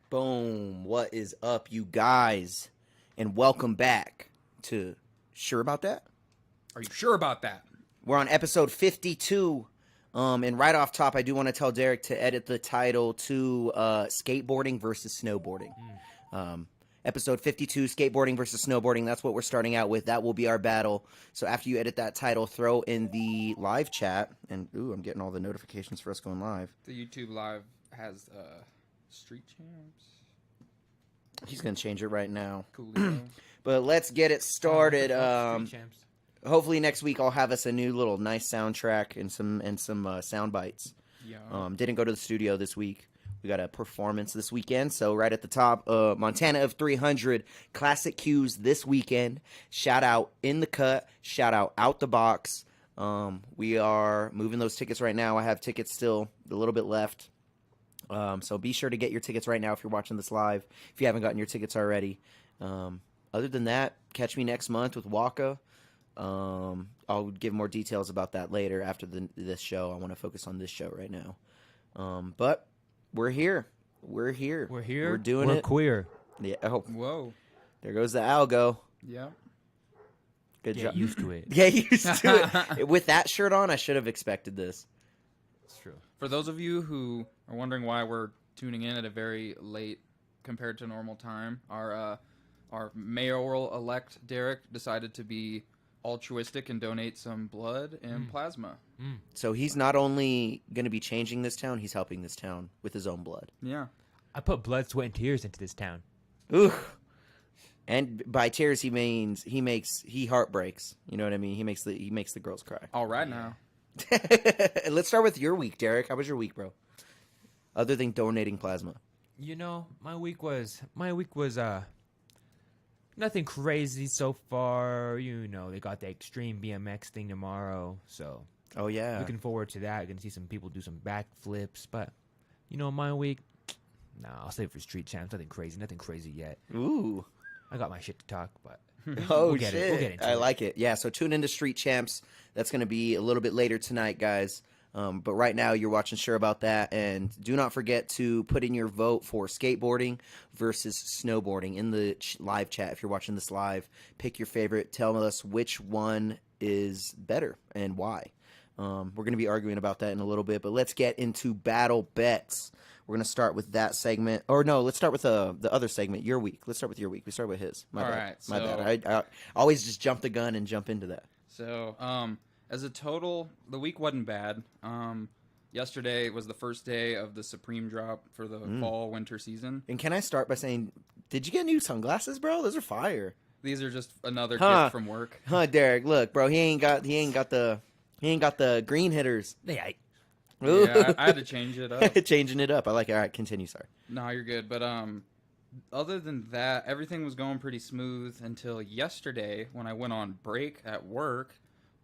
Boom. What is up, you guys? And welcome back to Sure About That? Are you sure about that? We're on episode 52. And right off top, I do want to tell Deryk to edit the title to Skateboarding versus Snowboarding. Episode 52, Skateboarding versus Snowboarding. That's what we're starting out with. That will be our battle. So after you edit that title, throw in the live chat. And, ooh, I'm getting all the notifications for us going live. The YouTube live has Street Champs. He's going to change it right now. Coolio. But let's get it started. Street Champs. Hopefully next week I'll have us a new little nice soundtrack and some sound bites. Yeah. Didn't go to the studio this week. We got a performance this weekend. So right at the top, Montana of 300 Classic Q's this weekend. Shout out In the Cut. Shout out the Box. We are moving those tickets right now. I have tickets still a little bit left. So be sure to get your tickets right now if you're watching this live, if you haven't gotten your tickets already. Other than that, catch me next month with Waka. I'll give more details about that later after this show. I want to focus on this show right now. But we're here. We're here. We're here. We're doing We're it. queer. Yeah. Oh, Whoa. there goes the algo. Yeah. Good Get job. used to it. Get used to it. With that shirt on, I should have expected this. It's true. For those of you who are wondering why we're tuning in at a very late compared to normal time, our mayoral-elect Deryk decided to be altruistic and donate some blood and plasma. So he's not only going to be changing this town, he's helping this town with his own blood. Yeah. I put blood, sweat, and tears into this town. Ooh. And by tears he means he heartbreaks. You know what I mean? He makes the girls cry. All right now. Let's start with your week, Deryk. How was your week, bro? Other than donating plasma. You know, my week was nothing crazy so far. You know, they got the extreme BMX thing tomorrow, so Oh yeah. looking forward to that. Gonna see some people do some backflips, but you know, my week, I'll save it for Street Champs. Nothing crazy yet. Ooh. I got my shit to talk, but Oh We'll get shit. it. We'll get into I it. like it. Yeah, so tune into Street Champs. That's going to be a little bit later tonight, guys. But right now you're watching Sure About That, and do not forget to put in your vote for skateboarding versus snowboarding in the live chat. If you're watching this live, pick your favorite. Tell us which one is better and why. We're going to be arguing about that in a little bit, but let's get into battle bets. We're going to start with that segment. Or no, let's start with the other segment, your week. Let's start with your week. We start with his. My All bad. right, My so- bad. I always just jump the gun and jump into that. So, as a total, the week wasn't bad. Yesterday was the first day of the Supreme drop for the fall-winter season. And can I start by saying, did you get new sunglasses, bro? Those are fire. These are just another Huh. gift from work. Huh, Deryk? Look, bro, he ain't got the green hitters. yeah, Ooh. Yeah, I had to change it up. Changing it up. I like it. All right, continue. Sorry. No, you're good. But other than that, everything was going pretty smooth until yesterday when I went on break at work.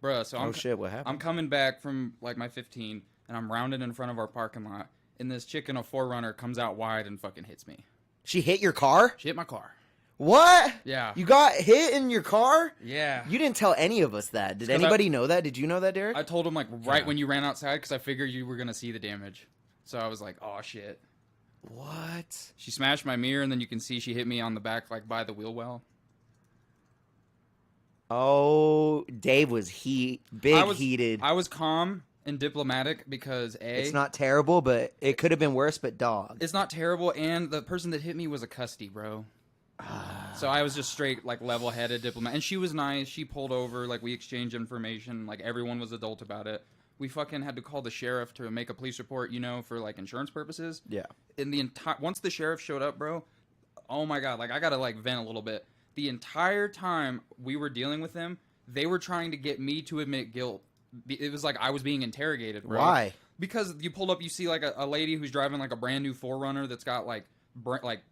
Bruh, so Oh shit, what happened? I'm coming back from like my 15, and I'm rounding in front of our parking lot, and this chick in a 4Runner comes out wide and fucking hits me. She hit your car? She hit my car. What? Yeah. You got hit in your car? Yeah. You didn't tell any of us that. Did 'cause anybody know that? Did you know that, Deryk? I told him like right when you ran outside because I figured you were gonna see the damage. So I was like, oh shit. What? She smashed my mirror, and then you can see she hit me on the back like by the wheel well. Oh, Dave was heated. I was calm and diplomatic because It's not terrible, but it could have been worse, but dog. it's not terrible, and the person that hit me was a custy, bro. So I was just straight, like, level-headed diplomat. And she was nice. She pulled over. Like, we exchanged information. Like, everyone was adult about it. We fucking had to call the sheriff to make a police report, you know, for, like, insurance purposes. Yeah. In the once the sheriff showed up, bro, oh, my God. Like, I gotta, like, vent a little bit. The entire time we were dealing with them, they were trying to get me to admit guilt. It was like I was being interrogated, bro. Why? Because you pulled up, you see, like, a lady who's driving, like, a brand new 4Runner that's got, like,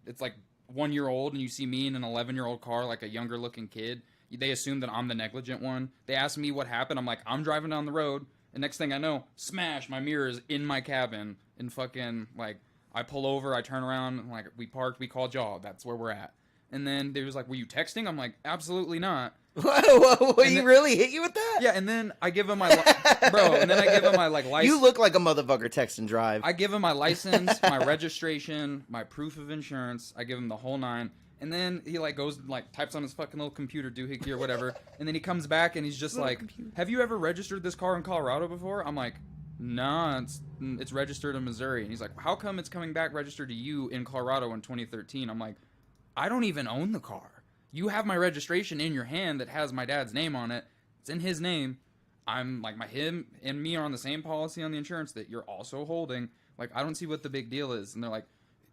it's, like, 1 year old, and you see me in an 11-year-old car, like a younger looking kid. They assume that I'm the negligent one. They ask me what happened. I'm like, I'm driving down the road, and next thing I know, smash, my mirror is in my cabin, and fucking, like, I pull over, I turn around, and, like, we parked, we called y'all. That's where we're at. And then they was like, "Were you texting?" I'm like, "Absolutely not." Whoa, And he then- really hit you with that? Yeah, and then I give him my bro, and then I give him my like license. You look like a motherfucker text and drive. I give him my license, my registration, my proof of insurance. I give him the whole 9. And then he like goes and like types on his fucking little computer doohickey or whatever. And then he comes back and he's just like, "Have you ever registered this car in Colorado before?" I'm like, "Nah, it's registered in Missouri." And he's like, "How come it's coming back registered to you in Colorado in 2013?" I'm like, "I don't even own the car. You have my registration in your hand that has my dad's name on it. It's in his name. I'm like him and me are on the same policy on the insurance that you're also holding. Like, I don't see what the big deal is." And they're like,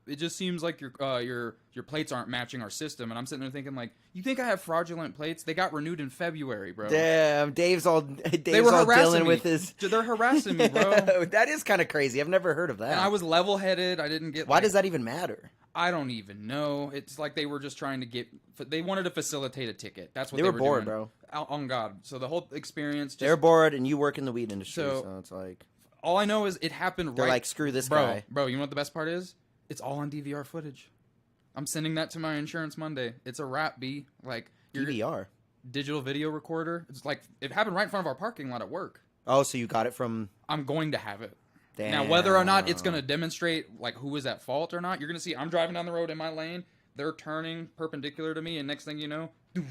"It just seems like your plates aren't matching our system." And I'm sitting there thinking, like, you think I have fraudulent plates? They got renewed in February, bro. Damn, Dave's all They were harassing dealing me. with his. They're harassing me, bro. That is kind of crazy. I've never heard of that. And I was level-headed. I didn't get. Why like, does that even matter? I don't even know. It's like they were just trying to get. They wanted to facilitate a ticket. That's what They they were bored, doing. bro. On God. So the whole experience. They're bored, and you work in the weed industry, So- so it's like All I know is it happened they're right. like, screw this bro, guy. Bro, you know what the best part is? It's all on DVR footage. I'm sending that to my insurance Monday. It's a wrap, B. Like, your DVR. digital video recorder. It's like, it happened right in front of our parking lot at work. Oh, so you got it from? I'm going to have it. Damn. Now, whether or not it's going to demonstrate, like, who is at fault or not, you're going to see I'm driving down the road in my lane. They're turning perpendicular to me, and next thing you know, doof,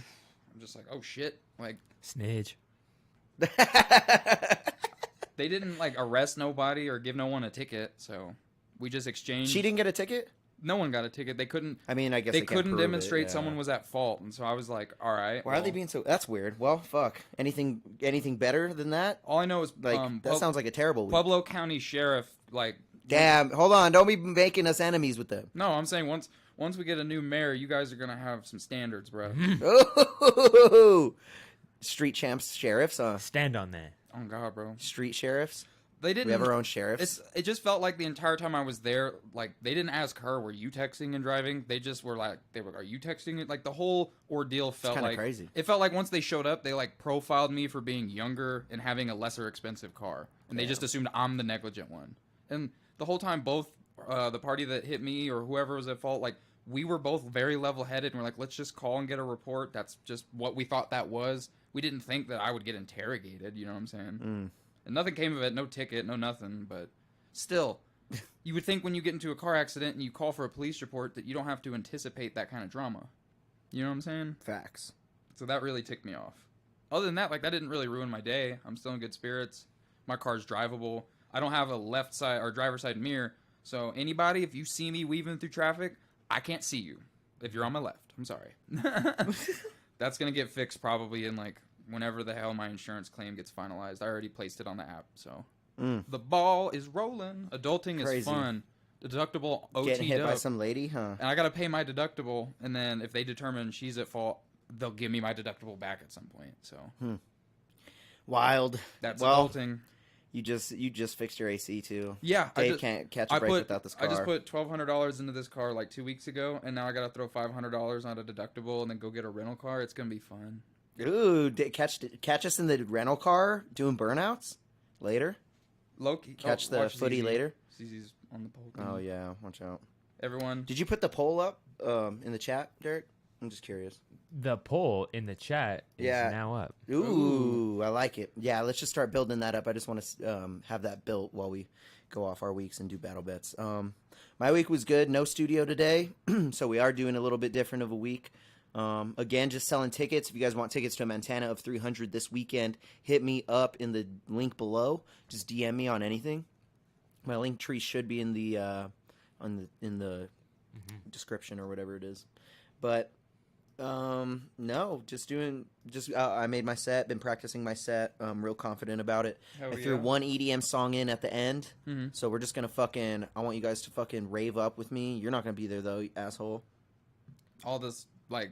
I'm just like, oh, shit. Like, Snitch. they didn't, like, arrest nobody or give no one a ticket, so we just exchanged. She didn't get a ticket. No one got a ticket. They couldn't. I mean, I guess They can't couldn't prove it, demonstrate yeah. someone was at fault, and so I was like, all right. Why are they being so? That's weird. Well, fuck. Anything better than that? All I know is Like that sounds like a terrible week. Pueblo County Sheriff. Like, Damn. Hold on. Don't be making us enemies with them. no, I'm saying once we get a new mayor, you guys are gonna have some standards, bro. Ooh. Street champs, sheriffs, Stand on that. Oh God, bro. street sheriffs. They didn't. We have our own sheriffs. It just felt like the entire time I was there, like they didn't ask her, "Were you texting and driving?" They just were like, "Are you texting it?" Like the whole ordeal felt kinda like crazy. It felt like once they showed up, they like profiled me for being younger and having a lesser expensive car, and they just assumed I'm the negligent one. And the whole time, both the party that hit me or whoever was at fault, like we were both very level-headed, and we're like, "Let's just call and get a report." That's just what we thought that was. We didn't think that I would get interrogated. You know what I'm saying? And nothing came of it, no ticket, no nothing, but still, you would think when you get into a car accident and you call for a police report that you don't have to anticipate that kind of drama. You know what I'm saying? Facts. So that really ticked me off. Other than that, like, that didn't really ruin my day. I'm still in good spirits. My car's drivable. I don't have a left side or driver's side mirror, so anybody, if you see me weaving through traffic, I can't see you if you're on my left. I'm sorry. That's going to get fixed probably in, like, whenever the hell my insurance claim gets finalized. I already placed it on the app, so. The ball is rolling. Adulting Crazy. is fun. Deductible OT'd Getting hit by up. some lady, huh? And I got to pay my deductible, and then if they determine she's at fault, they'll give me my deductible back at some point, so. Wild. That's well, adulting. You just fixed your AC too. Yeah. Dave can't catch a break without this car. I just put $1,200 into this car like 2 weeks ago, and now I got to throw $500 on a deductible and then go get a rental car. It's going to be fun. Ooh, catch us in the rental car doing burnouts later. Loki. Catch the watch footy ZZ. later. ZZ's on the pole. Oh yeah, watch out. Everyone. Did you put the poll up in the chat, Deryk? I'm just curious. The poll in the chat is Yeah. now up. Ooh, I like it. Yeah, let's just start building that up. I just want to have that built while we go off our weeks and do battle bets. My week was good. No studio today, so we are doing a little bit different of a week. Again, just selling tickets. If you guys want tickets to a Montana of 300 this weekend, hit me up in the link below. Just DM me on anything. My link tree should be in the description or whatever it is. But no, I made my set, been practicing my set. I'm real confident about it. Hell I threw yeah. one EDM song in at the end. Mhm. So we're just gonna I want you guys to fucking rave up with me. You're not gonna be there though, you asshole. All this, like,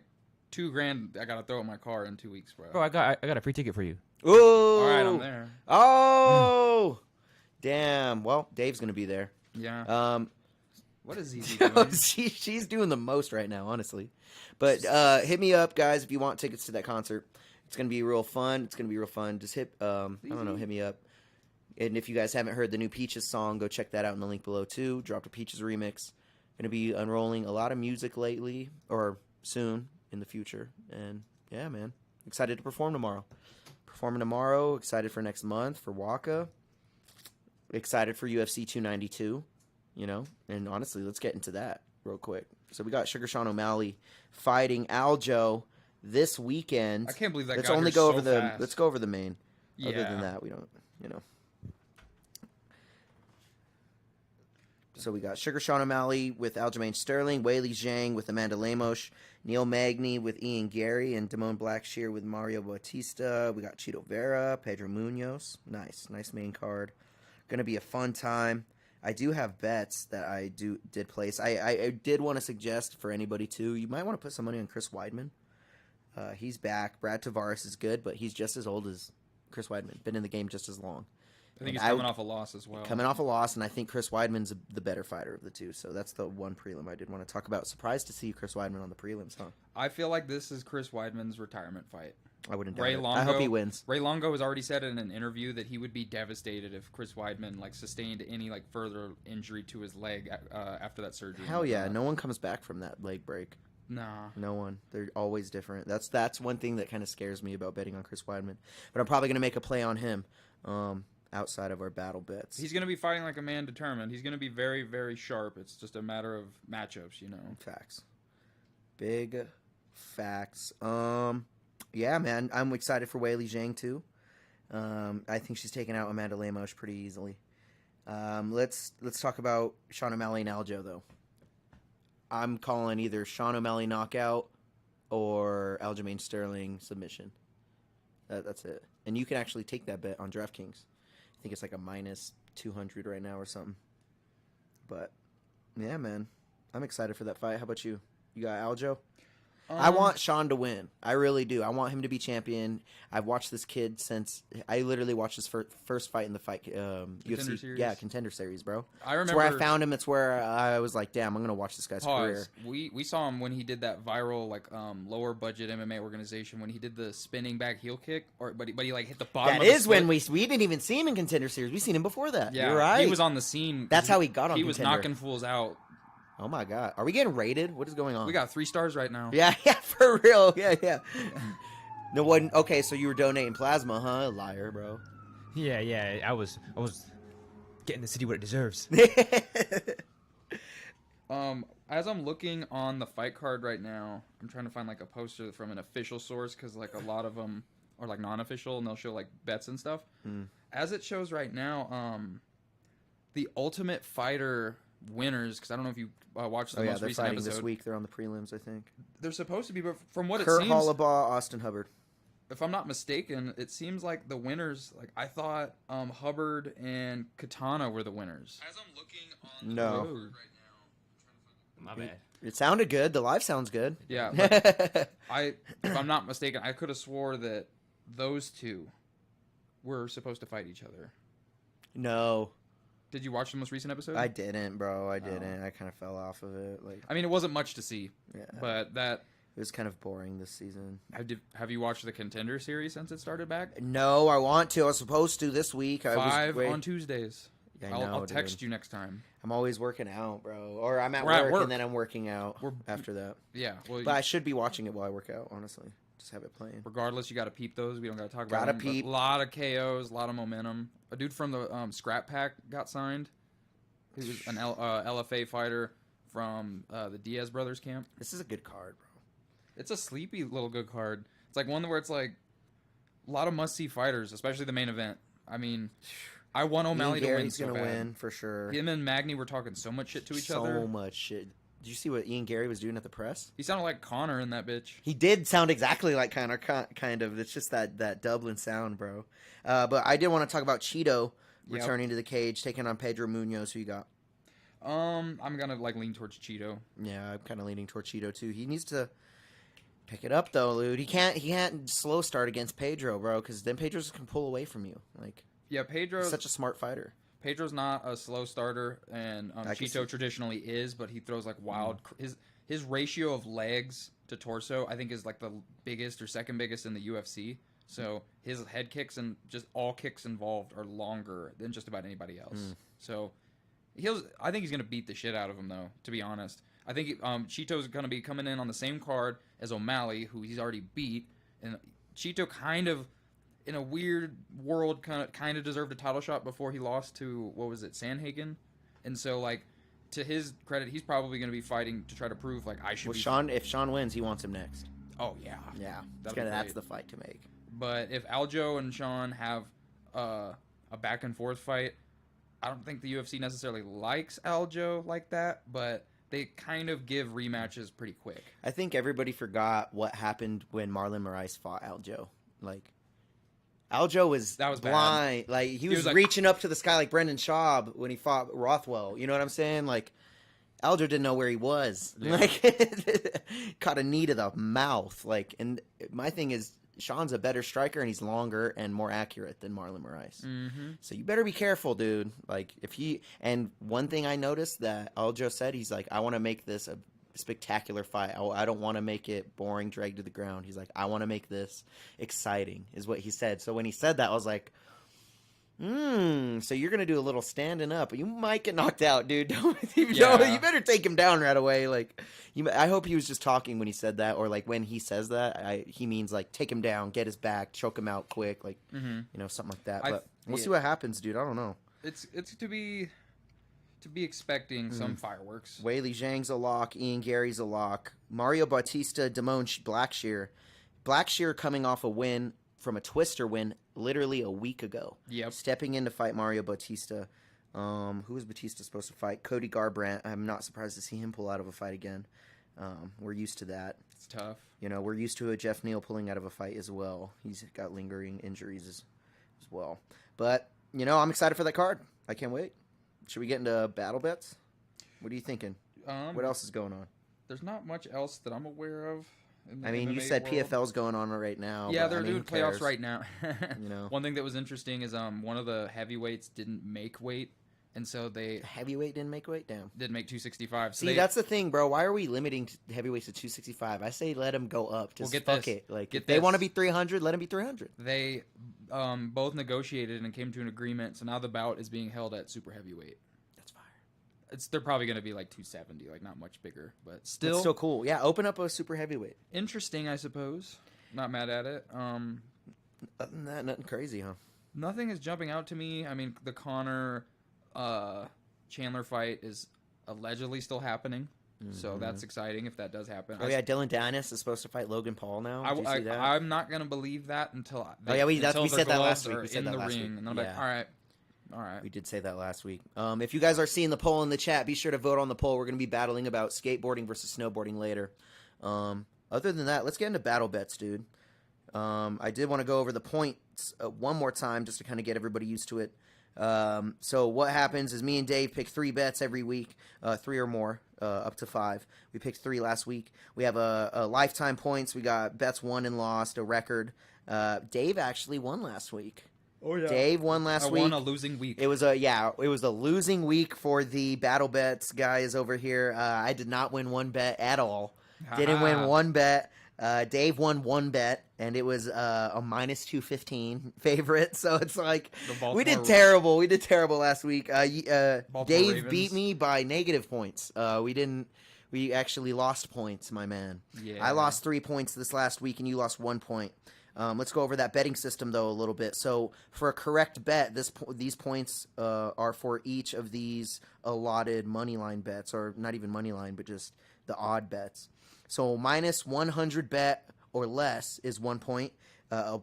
$2,000 I got to throw in my car in 2 weeks, bro. Bro, I got a free ticket for you. Ooh. All right, I'm there. Oh. Damn. Well, Dave's gonna be there. Yeah. What is ZZ doing? She's doing the most right now, honestly. But hit me up, guys, if you want tickets to that concert. It's gonna be real fun. Just hit hit me up. And if you guys haven't heard the new Peaches song, go check that out in the link below too. Dropped a Peaches remix. Gonna be unrolling a lot of music lately, or soon in the future. And yeah, man, excited to perform tomorrow. Performing tomorrow. Excited for next month for Waka. Excited for UFC 292. You know, and honestly, let's get into that real quick. So we got Sugar Sean O'Malley fighting Aljo this weekend. I can't believe that. Let's got only here go so over the. fast. Let's go over the main. Yeah. Other than that, we don't. You know. So we got Sugar Sean O'Malley with Aljamain Sterling, Weili Zhang with Amanda Lemos, Neil Magny with Ian Gary, and Damone Blackshear with Mario Bautista. We got Chito Vera, Pedro Munoz. Nice main card. Going to be a fun time. I do have bets that I did place. I did want to suggest for anybody too. You might want to put some money on Chris Weidman. He's back. Brad Tavares is good, but he's just as old as Chris Weidman. Been in the game just as long. I think he's coming off a loss as well. Coming off a loss, and I think Chris Weidman's the better fighter of the two. So that's the one prelim I did want to talk about. Surprised to see Chris Weidman on the prelims, huh? I feel like this is Chris Weidman's retirement fight. I wouldn't doubt Ray it. Longo, I hope he wins. Ray Longo has already said in an interview that he would be devastated if Chris Weidman sustained any further injury to his leg after that surgery. Hell yeah, no one comes back from that leg break. Nah. No one. They're always different. That's one thing that kind of scares me about betting on Chris Weidman. But I'm probably going to make a play on him outside of our battle bets. He's going to be fighting like a man determined. He's going to be very, very sharp. It's just a matter of matchups, you know. Facts. Big facts. Yeah, man. I'm excited for Weili Zhang, too. I think she's taking out Amanda Lemos pretty easily. Let's talk about Sean O'Malley and Aljo, though. I'm calling either Sean O'Malley knockout or Aljamain Sterling submission. That's it. And you can actually take that bet on DraftKings. I think it's like a minus 200 right now or something. But, yeah, man. I'm excited for that fight. How about you? You got Aljo? I want Sean to win. I really do. I want him to be champion. I've watched this kid since I literally watched his first fight in the UFC. Series? Yeah, Contender Series, bro. I remember. It's where I found him. It's where I was like, damn, I'm gonna watch this guy's career. We saw him when he did that viral lower budget MMA organization when he did the spinning back heel kick, but he hit the bottom. That of the is when split. we didn't even see him in Contender Series. We seen him before that. Yeah, you're right. He was on the scene. That's how he got on. He was Contender. knocking fools out. Oh my god, are we getting rated? What is going on? We got 3 stars right now. Yeah, for real. Yeah. No one. Okay, so you were donating plasma, huh? Liar, bro. Yeah. I was getting the city what it deserves. As I'm looking on the fight card right now, I'm trying to find a poster from an official source because a lot of them are non-official and they'll show bets and stuff. As it shows right now, the Ultimate Fighter winners, because I don't know if you watched the most they're recent fighting episode. this week. They're on the prelims, I think. They're supposed to be, but from what Kurt it seems, Hollabaugh, Austin Hubbard. if I'm not mistaken, it seems like the winners, I thought Hubbard and Katana were the winners. As I'm looking on No. the road right now, My bad. It sounded good. The live sounds good. yeah, but if I'm not mistaken, I could have swore that those two were supposed to fight each other. No, Did you watch the most recent episode? I didn't, bro. I didn't. I kind of fell off of it. I mean, it wasn't much to see, Yeah. but It was kind of boring this season. have you watched the Contender series since it started back? No, I want to. I was supposed to this week. 5 on Tuesdays. I I'll know, text dude. you next time. I'm always working out, bro. Or I'm We're at work work. and then I'm working out after that. Yeah, well, But I should be watching it while I work out, honestly. Just have it playing. regardless, you got to peep those. We don't got to talk about Gotta them. peep. A lot of KOs, a lot of momentum. A dude from the Scrap Pack got signed. He was an LFA fighter from the Diaz brothers camp. This is a good card, bro. It's a sleepy little good card. It's one where it's a lot of must-see fighters, especially the main event. I mean, I want O'Malley to win Gary's so gonna bad. win for sure. Him and Magny were talking so much shit to each other. So much shit. Did you see what Ian Gary was doing at the press? He sounded like Connor in that bitch. He did sound exactly like Connor, kind of. It's just that Dublin sound, bro. But I did want to talk about Cheeto returning to the cage, taking on Pedro Munoz. Who you got? I'm gonna lean towards Cheeto. Yeah, I'm kind of leaning toward Cheeto too. He needs to pick it up though, dude. He can't slow start against Pedro, bro, because then Pedro just can pull away from you. Yeah, Pedro's He's such a smart fighter. Pedro's not a slow starter, and I can Cheeto see. traditionally is, but he throws wild. His ratio of legs to torso, I think, is the biggest or second biggest in the UFC. So his head kicks and just all kicks involved are longer than just about anybody else. So I think he's gonna beat the shit out of him, though. To be honest, I think Cheeto's going to be coming in on the same card as O'Malley, who he's already beat, and Cheeto kind of, in a weird world, kind of deserved a title shot before he lost to, what was it, Sandhagen, and so like, to his credit, he's probably going to be fighting to try to prove like I should. Well, if Sean wins, he wants him next. Oh yeah, yeah, that's the fight to make. But if Aljo and Sean have a back and forth fight, I don't think the UFC necessarily likes Aljo like that, but they kind of give rematches pretty quick. I think everybody forgot what happened when Marlon Moraes fought Aljo. Like, Aljo was blind. Bad. Like, he was reaching up to the sky like Brendan Schaub when he fought Rothwell. You know what I'm saying? Like, Aljo didn't know where he was. Yeah. Like, caught a knee to the mouth. Like, and my thing is, Sean's a better striker, and he's longer and more accurate than Marlon Moraes. Mm-hmm. So you better be careful, dude. Like, and one thing I noticed that Aljo said, he's like, I want to make this a spectacular fight. I don't want to make it boring, dragged to the ground. He's like, I want to make this exciting, is what he said. So when he said that, I was like, so you're going to do a little standing up. You might get knocked out, dude. You better take him down right away. Like, I hope he was just talking when he said that, or like when he says that, he means like take him down, get his back, choke him out quick, like, something like that. But we'll see what happens, dude. I don't know. It's to be expecting some fireworks. Weili Zhang's a lock. Ian Gary's a lock. Mario Bautista, Damone Blackshear. Blackshear coming off a win from a Twister win literally a week ago. Yep. Stepping in to fight Mario Bautista. Who was Bautista supposed to fight? Cody Garbrandt. I'm not surprised to see him pull out of a fight again. We're used to that. It's tough. We're used to a Jeff Neal pulling out of a fight as well. He's got lingering injuries as well. But, I'm excited for that card. I can't wait. Should we get into battle bets? What are you thinking? What else is going on? There's not much else that I'm aware of. You said world. PFL's going on right now. Yeah, they're doing playoffs right now. One thing that was interesting is one of the heavyweights didn't make weight, and so heavyweight didn't make weight. Damn, didn't make 265. See, that's the thing, bro. Why are we limiting heavyweights to 265? I say let them go up. Just fuck it. Like, if they want to be 300, let them be 300. They both negotiated and came to an agreement, so now the bout is being held at super heavyweight. They're probably going to be like 270, like not much bigger, but still. It's still cool. Yeah, open up a super heavyweight. Interesting, I suppose. Not mad at it. Other than that, nothing crazy, huh? Nothing is jumping out to me. I mean, the Conor Chandler fight is allegedly still happening, so that's exciting if that does happen. Oh, yeah, Dylan Dennis is supposed to fight Logan Paul now. Did you see that? I'm not going to believe that until we said that last week. We said in that the last ring, week. And I'm like, all right. We did say that last week. If you guys are seeing the poll in the chat, be sure to vote on the poll. We're going to be battling about skateboarding versus snowboarding later. Other than that, let's get into battle bets, dude. I did want to go over the points one more time just to kind of get everybody used to it. So what happens is me and Dave pick 3 bets every week, 3 or more, up to 5. We picked 3 last week. We have a lifetime points. We got bets won and lost, a record. Dave actually won last week. Oh, yeah. Dave won last week. I won a losing week. It was a losing week for the battle bets guys over here. I did not win one bet at all. Didn't win one bet. Dave won one bet, and it was a minus 215 favorite. So it's like we did terrible. We did terrible last week. Dave Ravens beat me by negative points. We actually lost points, my man. Yeah. I lost 3 points this last week, and you lost 1 point. Let's go over that betting system, though, a little bit. So for a correct bet, these points are for each of these allotted money line bets, or not even money line, but just the odd bets. So minus 100 bet or less is 1 point.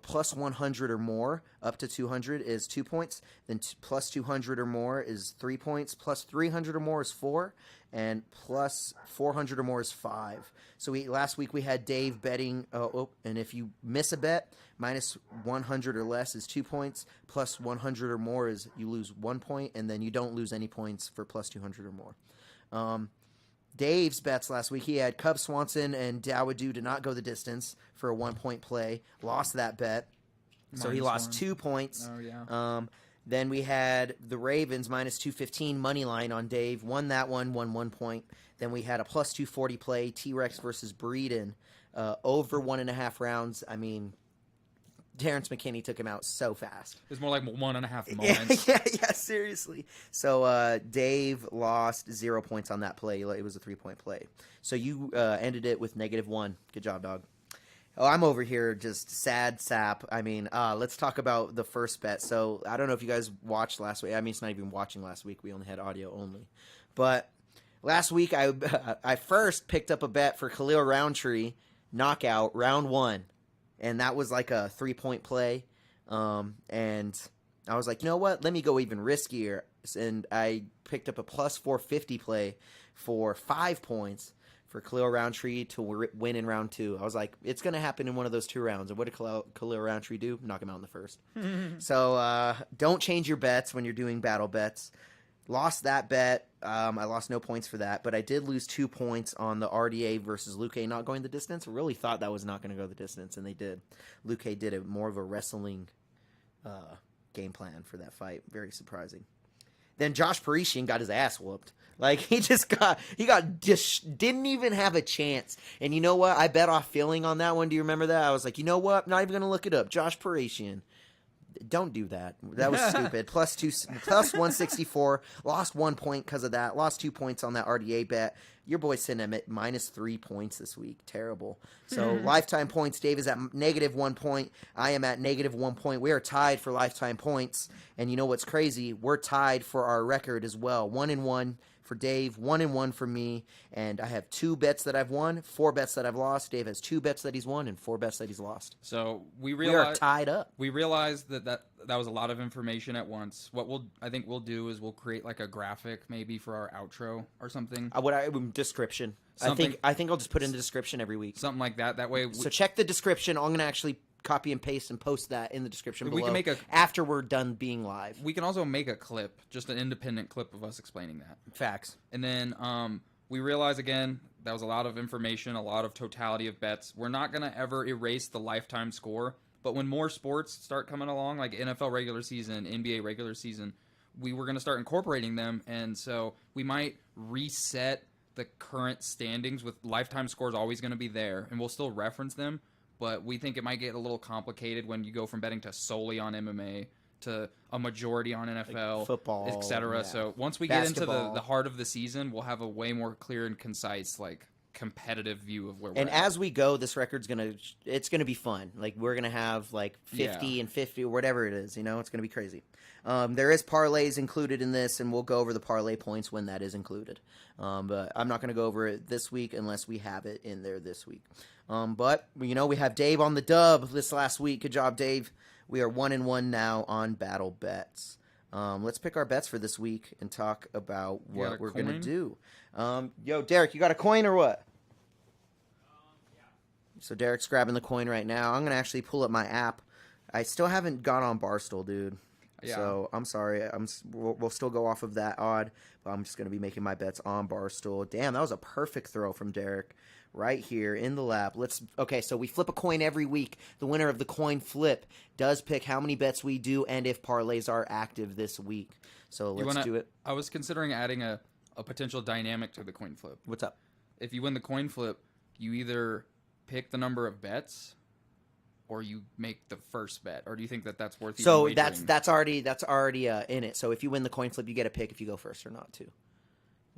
Plus 100 or more up to 200 is 2 points. Then plus 200 or more is 3 points. Plus 300 or more is 4. And plus 400 or more is 5. So last week we had Dave betting, and if you miss a bet, minus 100 or less is 2 points. Plus 100 or more is you lose 1 point, and then you don't lose any points for plus 200 or more. Dave's bets last week, he had Cub Swanson and Dawoodu to not go the distance for a 1 point play. Lost that bet. So he lost 2 points. Oh, yeah. Then we had the Ravens minus 215 money line on Dave. Won that one, won 1 point. Then we had a plus 240 play, T-Rex versus Breeden. Over 1.5 rounds. I mean, Terrence McKinney took him out so fast. It's more like 1.5 Yeah, moments. yeah, seriously. So Dave lost 0 points on that play. It was a 3-point play. So you ended it with -1. Good job, dog. Oh, I'm over here just sad sap. I mean, let's talk about the first bet. So I don't know if you guys watched last week. I mean, it's not even watching last week. We only had audio only. But last week, I first picked up a bet for Khalil Roundtree, knockout, round 1. And that was like a 3-point play. And I was like, you know what? Let me go even riskier. And I picked up a plus 450 play for 5 points for Khalil Roundtree to win in round 2. I was like, it's going to happen in one of those 2 rounds. And what did Khalil Roundtree do? Knock him out in the first. So don't change your bets when you're doing battle bets. Lost that bet. I lost no points for that, but I did lose 2 points on the RDA versus Luke not going the distance. I really thought that was not going to go the distance, and they did. Luke did it more of a wrestling game plan for that fight. Very surprising. Then Josh Parisian got his ass whooped. Like, he didn't even have a chance. And you know what? I bet off feeling on that one. Do you remember that? I was like, you know what? I'm not even going to look it up. Josh Parisian. Don't do that. That was stupid. Plus 164. Lost 1 point because of that. Lost 2 points on that RDA bet. Your boy's sitting at -3 points this week. Terrible. So lifetime points. Dave is at -1 point. I am at -1 point. We are tied for lifetime points. And you know what's crazy? We're tied for our record as well. 1-1 for Dave, 1-1 for me, and I have 2 bets that I've won, 4 bets that I've lost. Dave has 2 bets that he's won and 4 bets that he's lost. So we are tied up. We realized that was a lot of information at once. What I think we'll do is we'll create like a graphic maybe for our outro or something. Description. Something, I think I'll just put in the description every week. Something like that. That way. So check the description. I'm gonna actually copy and paste and post that in the description below. We can make after we're done being live. We can also make a clip, just an independent clip of us explaining that. Facts. And then we realize again that was a lot of information, a lot of totality of bets. We're not gonna ever erase the lifetime score, but when more sports start coming along, like NFL regular season, NBA regular season, we were gonna start incorporating them, and so we might reset the current standings with lifetime scores always going to be there, and we'll still reference them, but we think it might get a little complicated when you go from betting to solely on MMA to a majority on NFL, like football, etc. Yeah. So once we Basketball. get into the heart of the season, we'll have a way more clear and concise, like, competitive view of where we're and at. as we go, this record's it's gonna be fun. Like, we're gonna have like 50 and 50 or whatever it is, it's gonna be crazy. There is parlays included in this, and we'll go over the parlay points when that is included, but I'm not gonna go over it this week unless we have it in there this week. But we have Dave on the dub this last week. Good job, Dave. We are 1-1 now on battle bets. Let's pick our bets for this week and talk about what we're going to do. Yo, Deryk, you got a coin or what? Yeah. So Derek's grabbing the coin right now. I'm going to actually pull up my app. I still haven't got on Barstool, dude. Yeah. So I'm sorry. We'll still go off of that odd, but I'm just going to be making my bets on Barstool. Damn, that was a perfect throw from Deryk. Right here in the lap. Okay, so we flip a coin every week. The winner of the coin flip does pick how many bets we do and if parlays are active this week. So let's do it. I was considering adding a potential dynamic to the coin flip. What's up? If you win the coin flip, you either pick the number of bets or you make the first bet. Or do you think that's worth even So wagering? that's already in it. So if you win the coin flip, you get a pick if you go first or not too.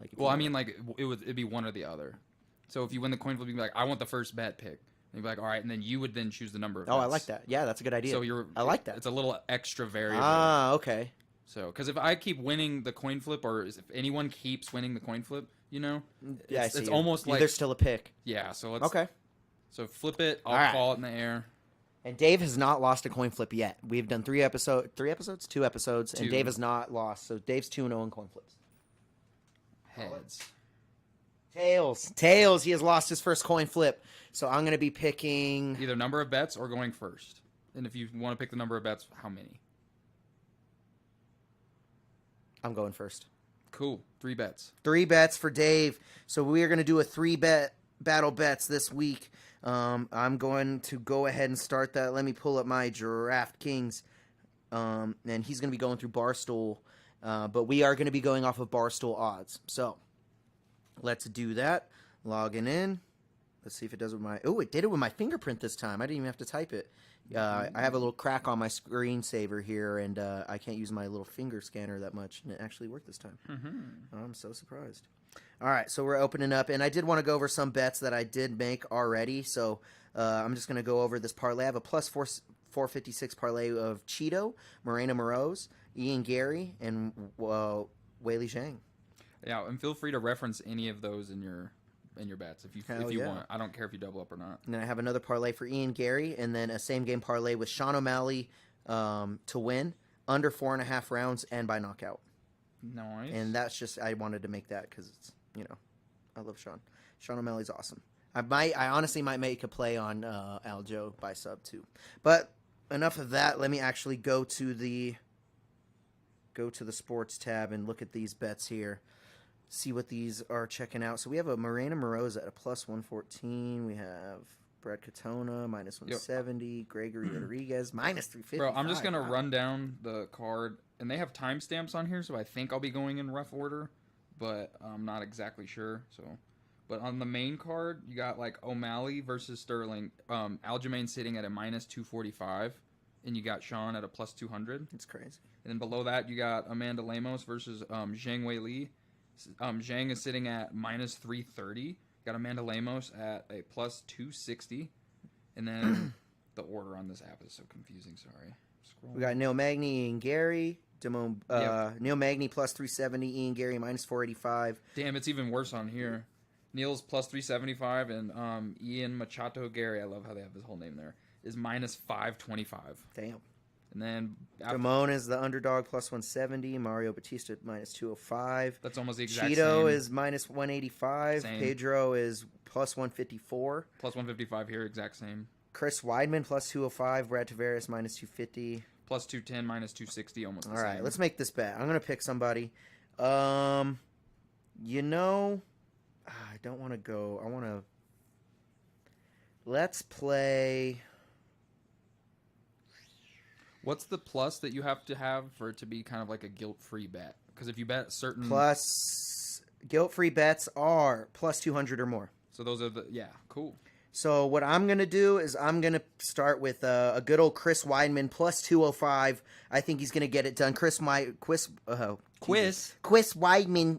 It'd be one or the other. So if you win the coin flip, you'd be like, I want the first bet pick. And you'd be like, all right, and then you would then choose the number of bets. Oh, I like that. Yeah, that's a good idea. So I like that. It's a little extra variable. Ah, okay. So, because if I keep winning the coin flip, or if anyone keeps winning the coin flip, Yeah, it's almost like... There's still a pick. Yeah, so let's... Okay. So flip it, I'll call it in the air. And Dave has not lost a coin flip yet. We've done 2 episodes, and Dave has not lost. So Dave's 2-0 in coin flips. Heads. Tails. He has lost his first coin flip. So I'm going to be picking... Either number of bets or going first. And if you want to pick the number of bets, how many? I'm going first. Cool. 3 bets. 3 bets for Dave. So we are going to do a 3-bet battle bets this week. I'm going to go ahead and start that. Let me pull up my DraftKings. And he's going to be going through Barstool. But we are going to be going off of Barstool odds. So... let's do that. Logging in. Let's see if it does with my... Oh, it did it with my fingerprint this time. I didn't even have to type it. I have a little crack on my screensaver here, and I can't use my little finger scanner that much, and it actually worked this time. I'm so surprised. All right, so we're opening up, and I did want to go over some bets that I did make already, so I'm just going to go over this parlay. I have a plus 456 parlay of Cheeto, Morena Moroz, Ian Gary, and Weili Zhang. Yeah, and feel free to reference any of those in your bets if you want. I don't care if you double up or not. And then I have another parlay for Ian Gary, and then a same game parlay with Sean O'Malley to win under 4.5 rounds and by knockout. Nice. And that's just, I wanted to make that because it's, I love Sean. Sean O'Malley's awesome. I honestly might make a play on Aljo by sub too. But enough of that. Let me actually go to the sports tab and look at these bets here. See what these are checking out. So we have a Morena Moroz at a plus 114. We have Brad Katona minus 170. Gregory Rodriguez minus 350. Bro, I'm just gonna run down the card, and they have timestamps on here, so I think I'll be going in rough order, but I'm not exactly sure. But on the main card, you got like O'Malley versus Sterling. Aljamain sitting at a minus 245, and you got Sean at a plus 200. That's crazy. And then below that, you got Amanda Lemos versus Zhang Weili. Zhang is sitting at minus 330. Got Amanda Lemos at a plus 260. And then the order on this app is so confusing. Sorry. We got Neil Magny, Ian Gary. Neil Magny plus 370. Ian Gary minus 485. Damn, it's even worse on here. Neil's plus 375. And Ian Machado Gary, I love how they have his whole name there, is minus 525. Damn. And then Damone is the underdog, plus 170. Mario Batista, minus 205. That's almost the exact Cheeto same. is minus 185. Same. Pedro is plus 154. Plus 155 here, exact same. Plus Weidman, plus 205. Brad Tavares, minus 250. Plus 210, minus 260, almost the All right, same. let's make this bet. I'm going to pick somebody. I don't want to go. I want to... Let's play... What's the plus that you have to have for it to be kind of like a guilt-free bet? Because if you bet certain... Plus, guilt-free bets are plus 200 or more. So those are the... Yeah, cool. So what I'm going to do is I'm going to start with a good old Chris Weidman, plus 205. I think he's going to get it done. Chris Weidman,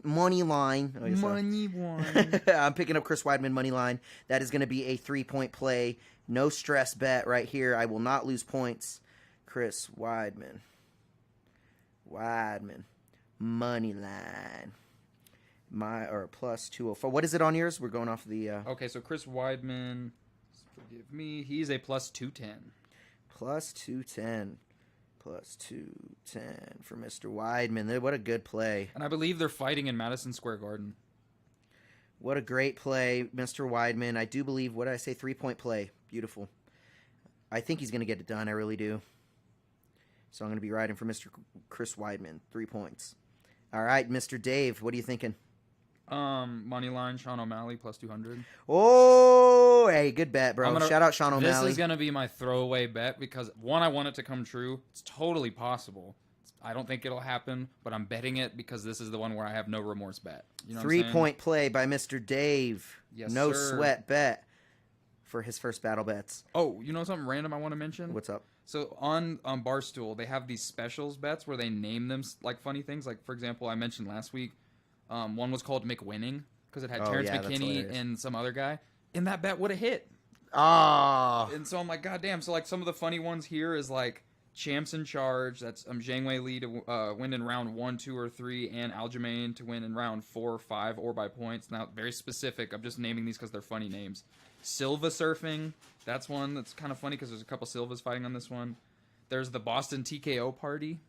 money line. Money line. I'm picking up Chris Weidman, money line. That is going to be a 3-point play. No stress bet right here. I will not lose points. Chris Weidman, money line, plus 204. What is it on yours? We're going off the. Okay, so Chris Weidman, forgive me, he's a plus 210. Plus 210 for Mr. Weidman. What a good play! And I believe they're fighting in Madison Square Garden. What a great play, Mr. Weidman. I do believe. What did I say? 3-point play. Beautiful. I think he's going to get it done. I really do. So I'm going to be riding for Mr. Chris Weidman. 3 points. All right, Mr. Dave, what are you thinking? Moneyline, Sean O'Malley, plus 200. Oh, hey, good bet, bro. Shout out Sean O'Malley. This is going to be my throwaway bet because, one, I want it to come true. It's totally possible. I don't think it'll happen, but I'm betting it because this is the one where I have no remorse bet. You know 3-point play by Mr. Dave. Yes, no sir. sweat bet for his first battle bets. Oh, you know something random I want to mention? What's up? So on Barstool, they have these specials bets where they name them like funny things. Like, for example, I mentioned last week, one was called McWinning because it had Terrence McKinney and some other guy. And that bet would have hit. Oh. And so I'm like, God damn. So, like, some of the funny ones here is, like, Champs in Charge. That's Zhang Weili to win in round 1, 2, or 3. And Aljamain to win in round 4 or 5 or by points. Now, very specific. I'm just naming these because they're funny names. Silva Surfing. That's one that's kind of funny because there's a couple Silvas fighting on this one. There's the Boston TKO Party.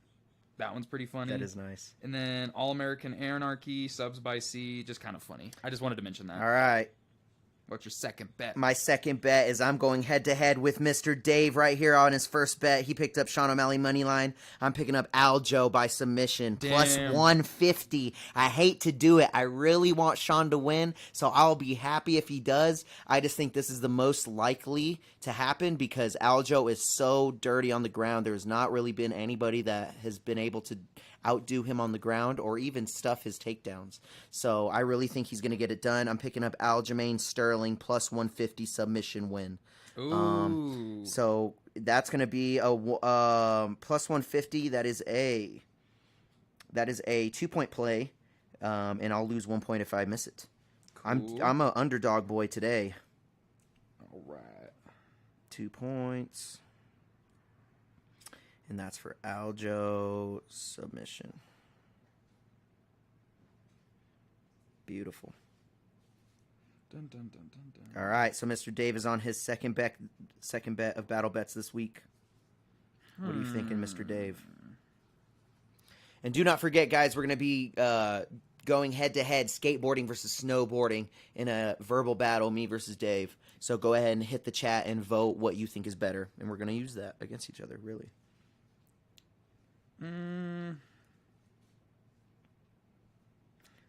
That one's pretty funny. That is nice. And then All-American Anarchy, Subs by Sea, just kind of funny. I just wanted to mention that. All right. What's your second bet? My second bet is I'm going head-to-head with Mr. Dave right here on his first bet. He picked up Sean O'Malley money line. I'm picking up Aljo by submission. Damn. Plus 150. I hate to do it. I really want Sean to win, so I'll be happy if he does. I just think this is the most likely to happen because Aljo is so dirty on the ground. There's not really been anybody that has been able to outdo him on the ground or even stuff his takedowns. So I really think he's going to get it done. I'm picking up Aljamain Sterling plus 150 submission win. Ooh. So that's going to be a plus 150. That is a 2-point play, and I'll lose 1 point if I miss it. Cool. I'm a underdog boy today. All right. 2 points. And that's for Aljo submission. Beautiful. Dun, dun, dun, dun, dun. All right, so Mr. Dave is on his second bet of battle bets this week. What are you thinking, Mr. Dave? And do not forget, guys, we're going to be going head-to-head, skateboarding versus snowboarding in a verbal battle, me versus Dave. So go ahead and hit the chat and vote what you think is better. And we're going to use that against each other, really.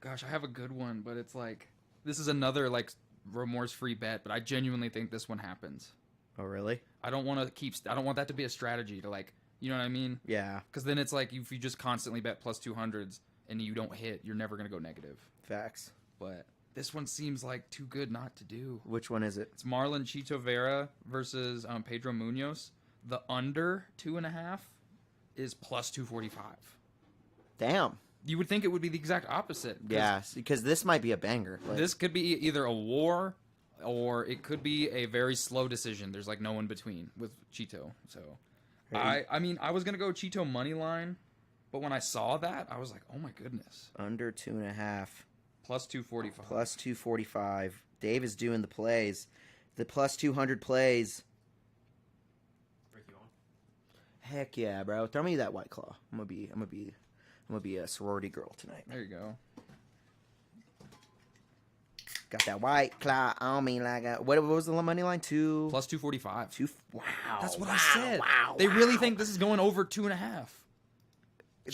Gosh, I have a good one, but it's like, this is another like remorse-free bet, but I genuinely think this one happens. Oh, really? I don't want that to be a strategy to like, you know what I mean? Yeah. Because then it's like if you just constantly bet plus 200s and you don't hit, you're never gonna go negative. Facts. But this one seems like too good not to do. Which one is it? It's Marlon Chito Vera versus Pedro Munoz. The under 2.5 is plus 245. Damn. You would think it would be the exact opposite. Yeah, because this might be a banger. Like, This could be either a war or it could be a very slow decision. There's like no in between with Chito. So I mean, I was going to go Chito money line, but when I saw that, I was like, oh my goodness. under 2.5. Plus 245. Plus 245. Dave is doing the plays. The plus 200 plays. Heck yeah, bro. Throw me that White Claw. I'm gonna be a sorority girl tonight. There you go. Got that White Claw on me like a, what was the money line? Plus 245. Wow. That's what I said. They really think this is going over 2.5.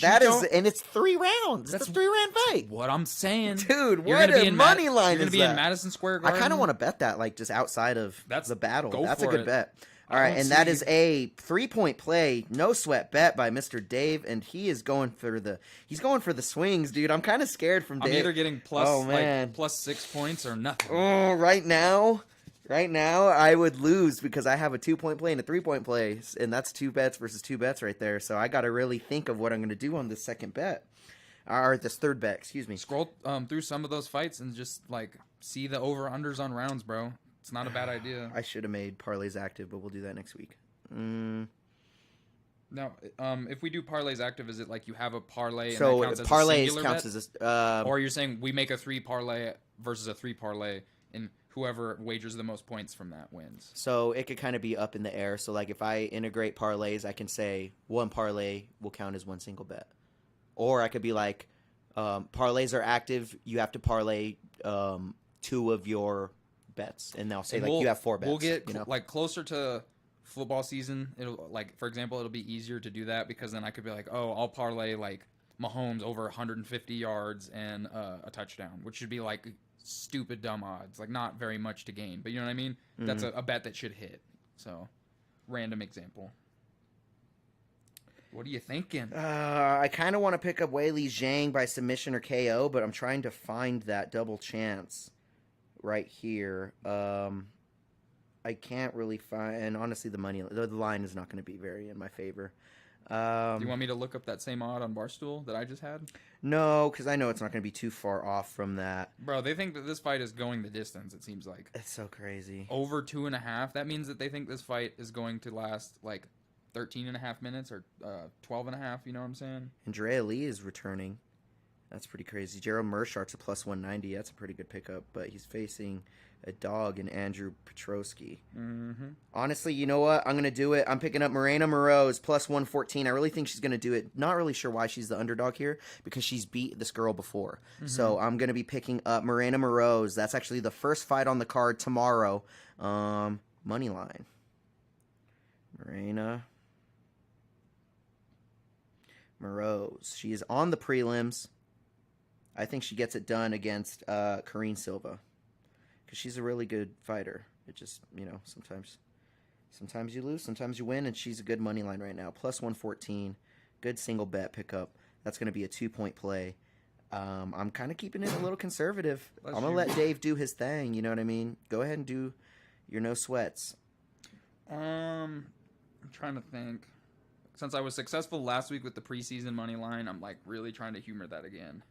That Chito- is, and it's 3 rounds. That's It's a 3-round fight. What I'm saying. Dude, You're what gonna be a in money line You're going is to be in that? Madison Square I Garden. kind of want to bet that, like, just outside of the battle. go That's a for good it. bet. I All right, don't and that see- is a 3-point play, no sweat bet by Mr. Dave, and he is going for the swings, dude. I'm kind of scared from I'm Dave. either getting plus, Oh, man. like, plus 6 points or nothing. Oh, right now, I would lose because I have a 2-point play and a 3-point play, and that's 2 bets versus 2 bets right there. So I got to really think of what I'm going to do on this second bet, or this third bet. Excuse me. Scroll through some of those fights and just like see the over-unders on rounds, bro. It's not a bad idea. I should have made parlays active, but we'll do that next week. Now, if we do parlays active, is it like you have a parlay and So that counts as a parlays singular counts bet? as a. Or you're saying we make a 3 parlay versus a 3 parlay, and whoever wagers the most points from that wins. So it could kind of be up in the air. So like if I integrate parlays, I can say 1 parlay will count as 1 single bet. Or I could be like, parlays are active. You have to parlay 2 of your bets, and they'll say And like you have 4 bets. We'll get you know? like closer to football season. It'll like, for example, it'll be easier to do that because then I could be like, oh, I'll parlay like Mahomes over 150 yards and a touchdown, which should be like stupid dumb odds, like not very much to gain, but you know what I mean? That's a bet that should hit. So, random example. What are you thinking? I kind of want to pick up Weili Zhang by submission or KO, but I'm trying to find that double chance right here. I can't really find, and honestly, the line is not going to be very in my favor. Do you want me to look up that same odd on Barstool that I just had? No, because I know it's not going to be too far off from that. Bro, they think that this fight is going the distance, it seems like. It's so crazy. Over 2.5. That means that they think this fight is going to last like 13.5 minutes or 12.5, you know what I'm saying? Andrea Lee is returning. That's pretty crazy. Gerald Mershart's a plus 190. That's a pretty good pickup, but he's facing a dog in Andrew Petrosky. Mm-hmm. Honestly, you know what? I'm going to do it. I'm picking up Morena Moroz plus 114. I really think she's going to do it. Not really sure why she's the underdog here because she's beat this girl before. Mm-hmm. So I'm going to be picking up Morena Moroz. That's actually the first fight on the card tomorrow. Money line. Morena Moroz. She is on the prelims. I think she gets it done against Karine Silva because she's a really good fighter. It just, you know, sometimes you lose, sometimes you win, and she's a good money line right now. Plus 114. Good single bet pickup That's going to be a 2-point play. I'm kind of keeping it a little conservative. Bless I'm going to you. let Dave do his thing. You know what I mean? Go ahead and do your no sweats. I'm trying to think. Since I was successful last week with the preseason money line, I'm like really trying to humor that again.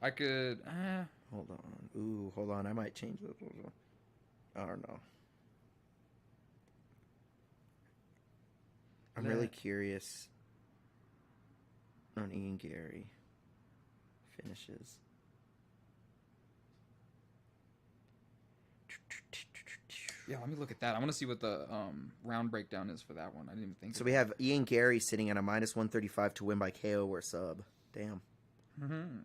I could. Hold on. Ooh, hold on. I might change this. I don't know. I'm really curious on Ian Gary finishes. Yeah, let me look at that. I want to see what the round breakdown is for that one. I didn't even think. So we have Ian Gary sitting at a minus 135 to win by KO or sub. Damn. Mm-hmm.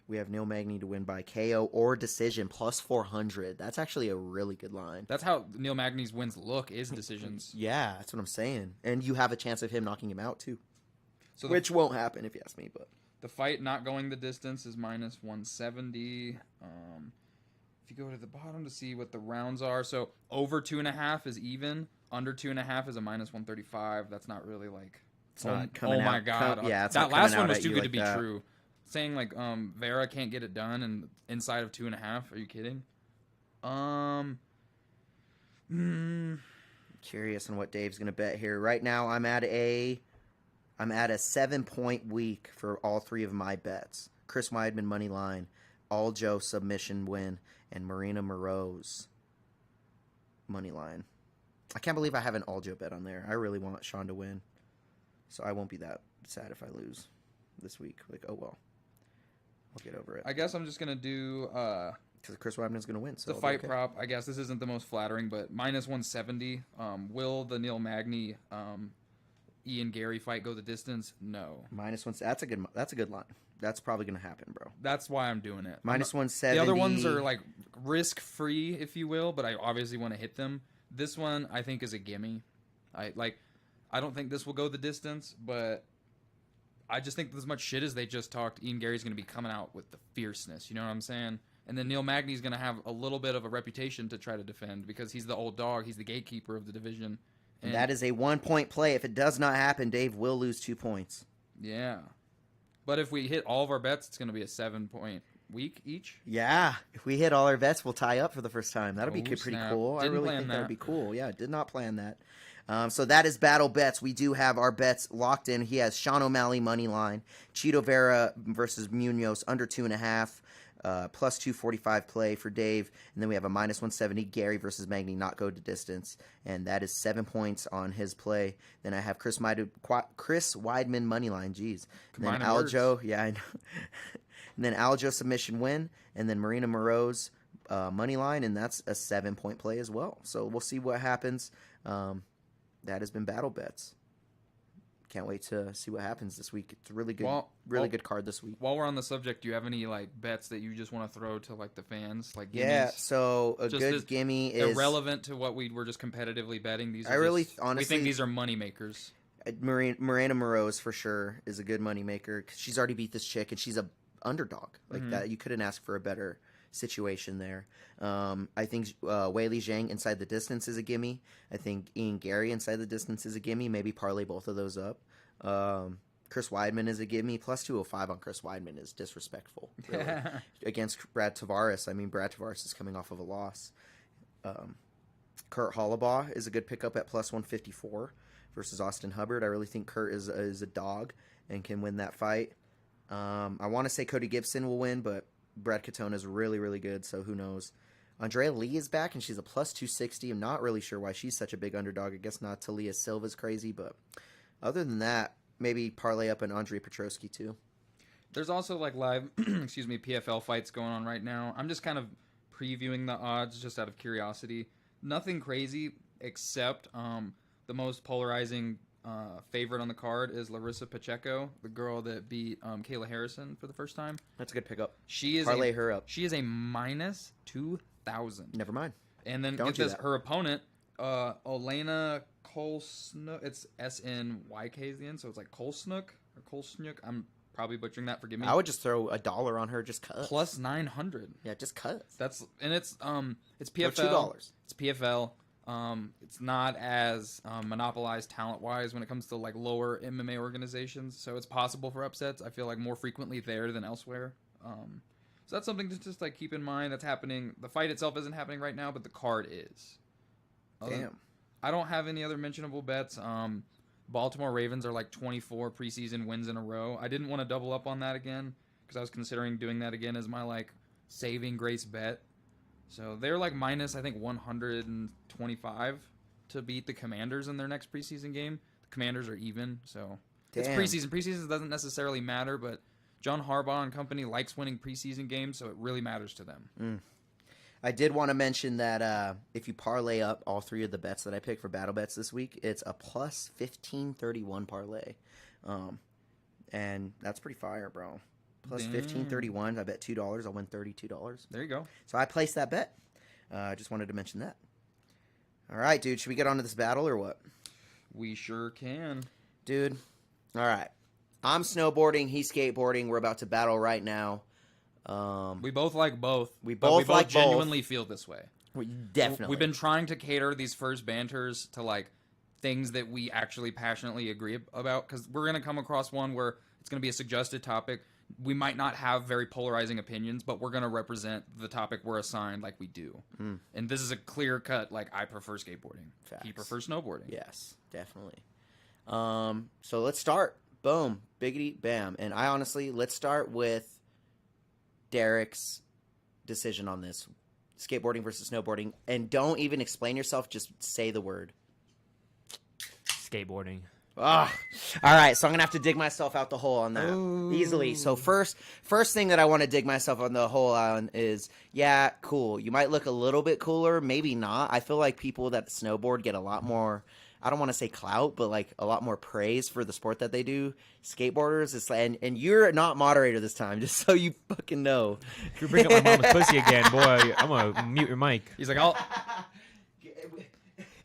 We have Neil Magny to win by KO or decision plus 400. That's actually a really good line. That's how Neil Magny's wins look, is decisions. Yeah, that's what I'm saying. And you have a chance of him knocking him out too. So Which won't happen if you ask me, but the fight not going the distance is minus 170. If you go to the bottom to see what the rounds are, so over 2.5 is even, under 2.5 is a minus 135. That's not really like. it's not coming out. My god! Yeah, it's that not last coming one out was at too you good like to be that. true. Saying like Vera can't get it done and inside of 2.5. Are you kidding? Curious on what Dave's gonna bet here. Right now, I'm at a 7-point week for all three of my bets. Chris Weidman money line, Aljo submission win, and Marina Moreau's money line. I can't believe I have an Aljo bet on there. I really want Sean to win, so I won't be that sad if I lose this week. Like, oh well, I'll get over it. I guess I'm just gonna do Because Chris Weidman's gonna win. So the I'll be fight okay. prop. I guess this isn't the most flattering, but minus 170. Will the Neil Magny Ian Gary fight go the distance? No. Minus one. That's a good line. That's probably gonna happen, bro. That's why I'm doing it. Minus 170. The other ones are like risk free, if you will, but I obviously want to hit them. This one I think is a gimme. I don't think this will go the distance, but I just think as much shit as they just talked, Ian Gary's going to be coming out with the fierceness. You know what I'm saying? And then Neil Magny's going to have a little bit of a reputation to try to defend because he's the old dog. He's the gatekeeper of the division. And that is a 1-point play. If it does not happen, Dave will lose 2 points. Yeah. But if we hit all of our bets, it's going to be a 7-point week each. Yeah. If we hit all our bets, we'll tie up for the first time. That'll be Oh, pretty snap. cool. I Didn't really plan think that would that. be cool. Yeah, did not plan that. So that is Battle Bets. We do have our bets locked in. He has Sean O'Malley money line, Cheeto Vera versus Munoz under 2.5, plus 245 play for Dave, and then we have a minus 170 Gary versus Magny not go to distance, and that is 7 points on his play. Then I have Chris Weidman money line. Jeez, and then Combining Aljo, yeah, I know. And then Aljo submission win, and then Marina Moreau's money line, and that's a 7-point play as well. So we'll see what happens. That has been Battle Bets. Can't wait to see what happens this week. It's a really good, good card this week. While we're on the subject, do you have any like bets that you just want to throw to like the fans? Like Yeah, gimmies? so a Just good as gimme is irrelevant to what we were just competitively betting. These are really we honestly think these are money makers. Marina Moreau's for sure is a good money maker. 'Cause she's already beat this chick and she's a underdog like that. You couldn't ask for a better situation there. I think Weili Zhang inside the distance is a gimme. I think Ian Gary inside the distance is a gimme. Maybe parlay both of those up. Chris Weidman is a gimme. Plus 205 on Chris Weidman is disrespectful really. Against Brad Tavares. I mean, Brad Tavares is coming off of a loss. Kurt Hollabaugh is a good pickup at plus 154 versus Austin Hubbard. I really think Kurt is a dog and can win that fight. I want to say Cody Gibson will win, but Brad Katona is really, really good, so who knows. Andrea Lee is back, and she's a plus 260. I'm not really sure why she's such a big underdog. I guess not Talia Silva's crazy, but other than that, maybe parlay up an Andre Petrosky too. There's also like live, PFL fights going on right now. I'm just kind of previewing the odds just out of curiosity. Nothing crazy except the most polarizing favorite on the card is Larissa Pacheco, the girl that beat Kayla Harrison for the first time. That's a good pickup. She is Parlay her up. She is a minus 2,000. Never mind. And then Don't it do says that. her opponent, Olena Kolsnuk. It's SNYK is the end, so it's like Kolsnuk or Kolsnuk. I'm probably butchering that. Forgive me. I would just throw $1 on her, just cut. Plus 900. Yeah, just cut. It's PFL. $2. It's PFL. It's not as monopolized talent-wise when it comes to like lower MMA organizations, so it's possible for upsets. I feel like more frequently there than elsewhere. So that's something to just like keep in mind. That's happening. The fight itself isn't happening right now, but the card is. Damn. I don't have any other mentionable bets. Baltimore Ravens are like 24 preseason wins in a row. I didn't want to double up on that again because I was considering doing that again as my like saving grace bet. So they're like minus, I think, 125 to beat the Commanders in their next preseason game. The Commanders are even, so it's preseason. Preseason doesn't necessarily matter, but John Harbaugh and company likes winning preseason games, so it really matters to them. I did want to mention that if you parlay up all three of the bets that I picked for battle bets this week, it's a plus 1531 parlay. And that's pretty fire, bro. Plus 1531. I bet $2. I'll win $32. There you go. So I placed that bet. I just wanted to mention that. All right, dude. Should we get on to this battle or what? We sure can. Dude. All right. I'm snowboarding. He's skateboarding. We're about to battle right now. We both like both. We both like genuinely feel this way. Definitely. We've been trying to cater these first banters to like things that we actually passionately agree about, because we're going to come across one where it's going to be a suggested topic. We might not have very polarizing opinions, but we're going to represent the topic we're assigned like we do. And this is a clear cut, like, I prefer skateboarding. Facts. He prefers snowboarding. Yes, definitely. So let's start. Boom. Biggity bam. And I honestly, let's start with Deryk's decision on this. Skateboarding versus snowboarding. And don't even explain yourself, just say the word. Skateboarding. All right, so I'm gonna have to dig myself out the hole on that easily. So first thing that I want to dig myself on the hole on is, yeah, cool. You might look a little bit cooler, maybe not. I feel like people that snowboard get a lot more, I don't want to say clout, but like a lot more praise for the sport that they do. Skateboarders, it's like, and you're not moderator this time, just so you fucking know. If you bring up my mama's pussy again, boy, I'm gonna mute your mic. He's like, I'll...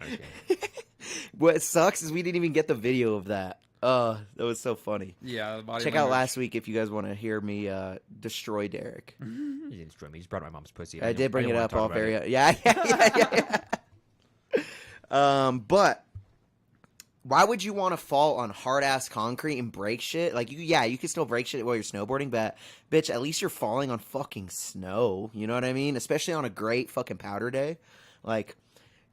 Okay. What sucks is we didn't even get the video of that. That was so funny. Yeah, the body Check language. out last week if you guys want to hear me destroy Deryk. He didn't destroy me. He just brought my mom's pussy. I did bring it didn't up wanna all talk about very... it. Yeah. But why would you want to fall on hard-ass concrete and break shit? Like, you can still break shit while you're snowboarding, but, bitch, at least you're falling on fucking snow. You know what I mean? Especially on a great fucking powder day. Like...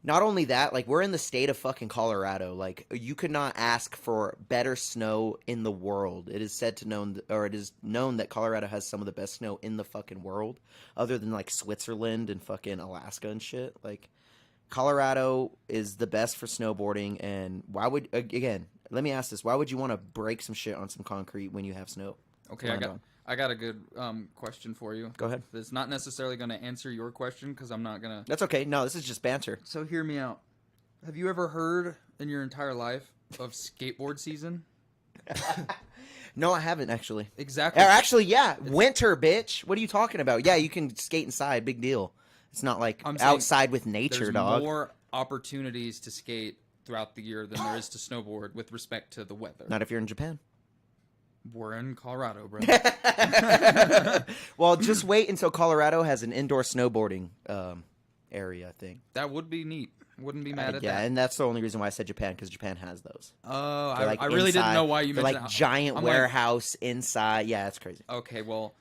Not only that, like, we're in the state of fucking Colorado. Like, you could not ask for better snow in the world. It is it is known that Colorado has some of the best snow in the fucking world, other than, like, Switzerland and fucking Alaska and shit. Like, Colorado is the best for snowboarding, and why would, again, let me ask this. Why would you want to break some shit on some concrete when you have snow? Okay, I got a good question for you. Go ahead. It's not necessarily going to answer your question because I'm not going to... That's okay. No, this is just banter. So hear me out. Have you ever heard in your entire life of skateboard season? No, I haven't, actually. Exactly. Or actually, yeah. Winter, bitch. What are you talking about? Yeah, you can skate inside. Big deal. It's not like outside with nature, dog. There's more opportunities to skate throughout the year than there is to snowboard with respect to the weather. Not if you're in Japan. We're in Colorado, bro. Well, just wait until Colorado has an indoor snowboarding area thing. That would be neat. Wouldn't be mad at that. Yeah, and that's the only reason why I said Japan, because Japan has those. Oh, Like I really didn't know why you mentioned like giant warehouse inside. Yeah, that's crazy. Okay, well,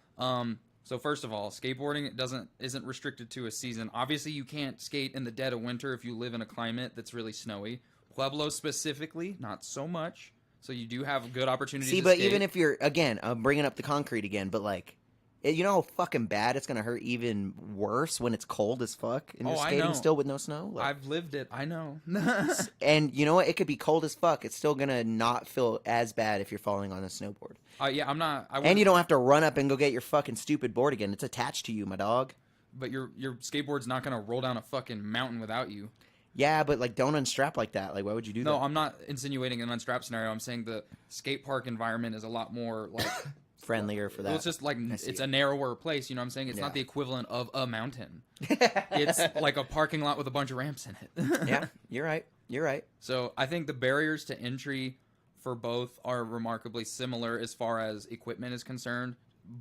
so first of all, skateboarding isn't restricted to a season. Obviously, you can't skate in the dead of winter if you live in a climate that's really snowy. Pueblo specifically, not so much. So you do have good opportunities to skate. Even if you're, again, I'm bringing up the concrete again, but like, you know how fucking bad it's going to hurt even worse when it's cold as fuck and you're skating still with no snow? Like, I've lived it. I know. And you know what? It could be cold as fuck. It's still going to not feel as bad if you're falling on a snowboard. Yeah, I'm not. And you don't have to run up and go get your fucking stupid board again. It's attached to you, my dog. But your skateboard's not going to roll down a fucking mountain without you. Yeah, but like, don't unstrap like that. Like, why would you do that? No, I'm not insinuating an unstrap scenario. I'm saying the skate park environment is a lot more like friendlier for that. Well, it's just like it's a narrower place. You know what I'm saying? It's not the equivalent of a mountain. It's like a parking lot with a bunch of ramps in it. Yeah, you're right. You're right. So I think the barriers to entry for both are remarkably similar as far as equipment is concerned.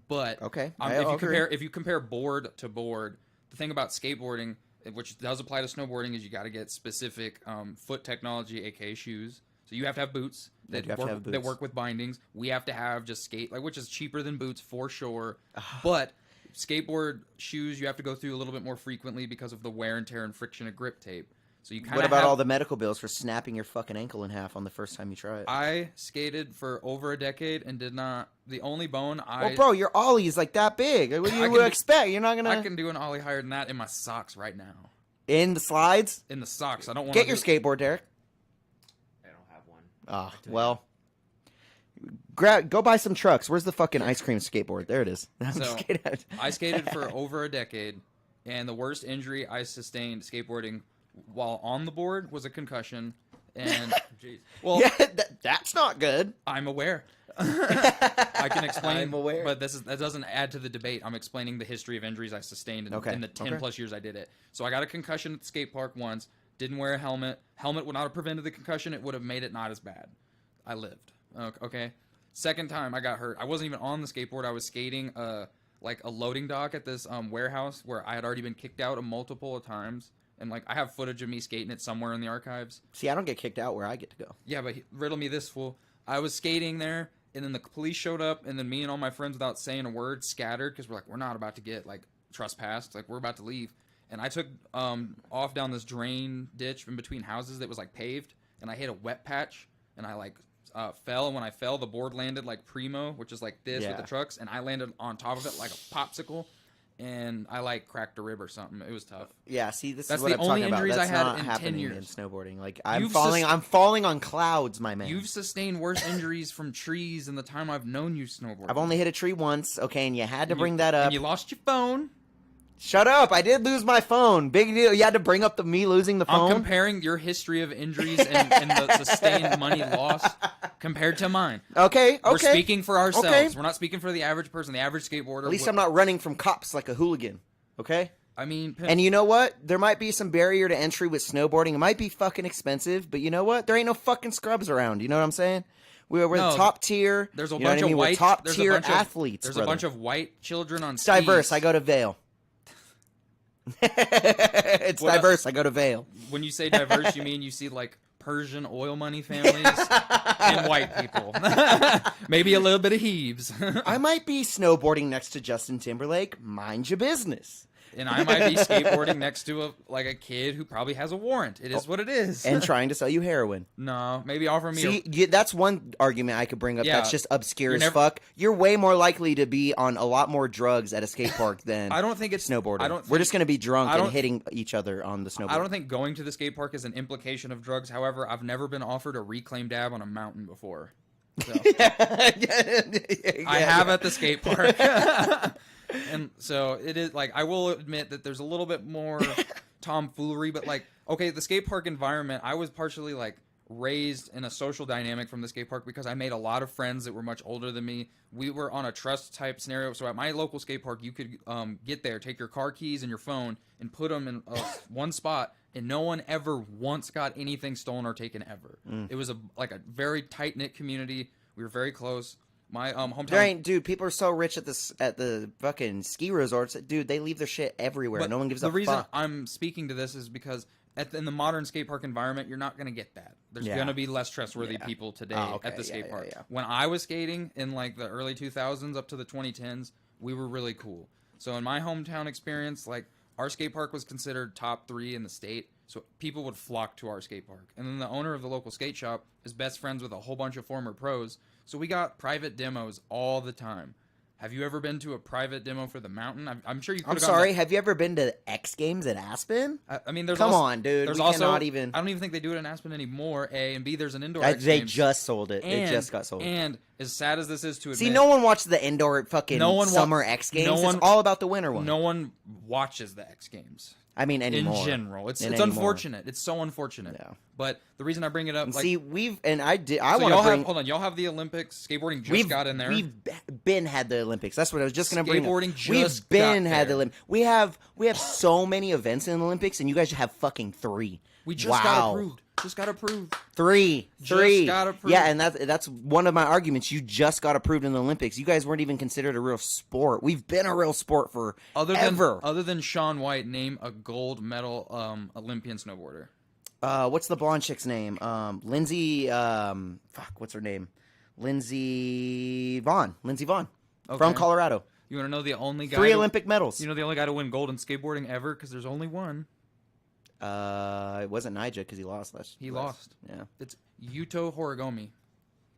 But okay, if you compare board to board, the thing about skateboarding, which does apply to snowboarding, is you got to get specific foot technology, aka shoes. So you have to have boots that work with bindings. We have to have just skate, which is cheaper than boots for sure. But skateboard shoes you have to go through a little bit more frequently because of the wear and tear and friction of grip tape. So you kind of What about all the medical bills for snapping your fucking ankle in half on the first time you try it? I skated for over a decade and did not. The only bone Well, bro, your ollie is like that big. What do you expect? You're not gonna. I can do an ollie higher than that in my socks right now. In the slides? In the socks. I don't want to get your skateboard, Deryk. I don't have one. Ah, well. Go buy some trucks. Where's the fucking ice cream skateboard? There it is. So, I skated for over a decade, and the worst injury I sustained skateboarding while on the board was a concussion. And well, yeah, that's not good. I'm aware. I can explain. I'm aware, but that doesn't add to the debate. I'm explaining the history of injuries I sustained in the 10 plus years I did it. So I got a concussion at the skate park once. Didn't wear a helmet. Helmet would not have prevented the concussion. It would have made it not as bad. I lived. Okay. Second time I got hurt. I wasn't even on the skateboard. I was skating like a loading dock at this warehouse where I had already been kicked out multiple times. And, like, I have footage of me skating it somewhere in the archives. See, I don't get kicked out where I get to go. Yeah, but riddle me this, fool. I was skating there, and then the police showed up, and then me and all my friends, without saying a word, scattered, because we're like, we're not about to get, like, trespassed. Like, we're about to leave. And I took off down this drain ditch in between houses that was, like, paved, and I hit a wet patch, and I, like, fell. And when I fell, the board landed, like, primo, which is, like, this with the trucks, and I landed on top of it like a popsicle. And I like cracked a rib or something. It was tough. Yeah, see, this That's is what the I'm only talking about. injuries That's I had not in 10 happening years. in snowboarding. Like I'm falling on clouds, my man. You've sustained worse injuries from trees in the time I've known you snowboard. I've only hit a tree once, okay, and you had to bring that up. And you lost your phone. Shut up! I did lose my phone. Big deal. You had to bring up me losing the phone. I'm comparing your history of injuries and the sustained money loss compared to mine. Okay. We're speaking for ourselves. Okay. We're not speaking for the average person, the average skateboarder. At least I'm not running from cops like a hooligan. Okay? I mean... And you know what? There might be some barrier to entry with snowboarding. It might be fucking expensive, but you know what? There ain't no fucking scrubs around. You know what I'm saying? We're the top tier. There's a bunch of white... We're top tier athletes, There's a bunch of white children on skis. It's diverse. I go to Vail. It's diverse. I go to Vail. When you say diverse, you mean you see, like, Persian oil money families and white people. Maybe a little bit of heaves. I might be snowboarding next to Justin Timberlake. Mind your business. And I might be skateboarding next to a kid who probably has a warrant. It is what it is. And trying to sell you heroin. No, maybe offer me. See, that's one argument I could bring up. That's just obscure as fuck. You're way more likely to be on a lot more drugs at a skate park than I don't think it's snowboarding. We're just going to be drunk and hitting each other on the snowboard. I don't think going to the skate park is an implication of drugs. However, I've never been offered a reclaim dab on a mountain before. So. I have at the skate park. And so it is like, I will admit that there's a little bit more tomfoolery, but like, okay, the skate park environment, I was partially like raised in a social dynamic from the skate park because I made a lot of friends that were much older than me. We were on a trust type scenario. So at my local skate park, you could get there, take your car keys and your phone and put them in one spot. And no one ever once got anything stolen or taken ever. It was like a very tight knit community. We were very close. My hometown. Dude, people are so rich at the fucking ski resorts. Dude, they leave their shit everywhere. But no one gives a fuck. The reason I'm speaking to this is because in the modern skate park environment, you're not going to get that. There's going to be less trustworthy people today at the skate park. When I was skating in like the early 2000s up to the 2010s, we were really cool. So in my hometown experience, like our skate park was considered top 3 in the state. So people would flock to our skate park. And then the owner of the local skate shop is best friends with a whole bunch of former pros. So we got private demos all the time. Have you ever been to a private demo for the mountain? I'm sure you could. I'm sorry. Have you ever been to X Games at Aspen? I mean, there's come on, dude. There's also not even. I don't even think they do it in Aspen anymore. A and B. There's an indoor. X They Games. just sold it. And, it just got sold. And as sad as this is to admit, see, no one watches the indoor fucking summer X Games. It's all about the winter one. No one watches the X Games. I mean, anymore. In general, it's unfortunate. It's so unfortunate. Yeah. But the reason I bring it up, and like, see, I want to bring. Hold on, y'all have the Olympics. Skateboarding just got in there. We've been had the Olympics. That's what I was just going to bring. Skateboarding just we've been had the Olympics. We have so many events in the Olympics, and you guys have fucking 3. We just got approved. Just got approved. Three. Just got approved. Yeah, and that's one of my arguments. You just got approved in the Olympics. You guys weren't even considered a real sport. We've been a real sport for ever. Other than Shaun White, name a gold medal Olympian snowboarder. What's the blonde chick's name? Lindsay. What's her name? Lindsay Vaughn. From Colorado. You want to know the only guy? 3 Olympic medals. You know the only guy to win gold in skateboarding ever? Because there's only one. It wasn't Nija because he lost last. He lost. Yeah. It's Yuto Horigome.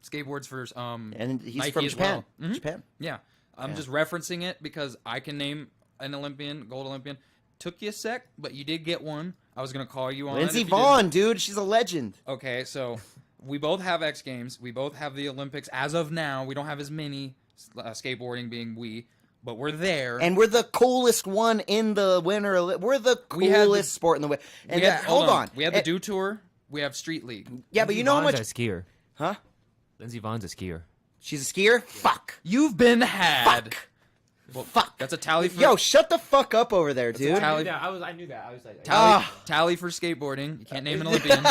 Skateboards for and he's Nike from as Japan. well. Mhm. Japan. Yeah. I'm just referencing it because I can name an Olympian, gold Olympian. Took you a sec, but you did get one. I was gonna call you on Lindsey it if you Vaughn, dude, she's a legend. Okay, so we both have X Games. We both have the Olympics. As of now, we don't have as many, skateboarding being but we're there. And we're the coolest one in the winter. We're the coolest sport in the winter. And hold on. We have the Dew Tour. We have Street League. Yeah, but you know how much... Lindsey Vaughn's a skier. Huh? Lindsey Vaughn's a skier. She's a skier? Fuck. You've been had. Fuck. Well, Fuck. That's a tally for... Yo, shut the fuck up over there, dude. I knew that. I was like... Tally for skateboarding. You can't name an Olympian.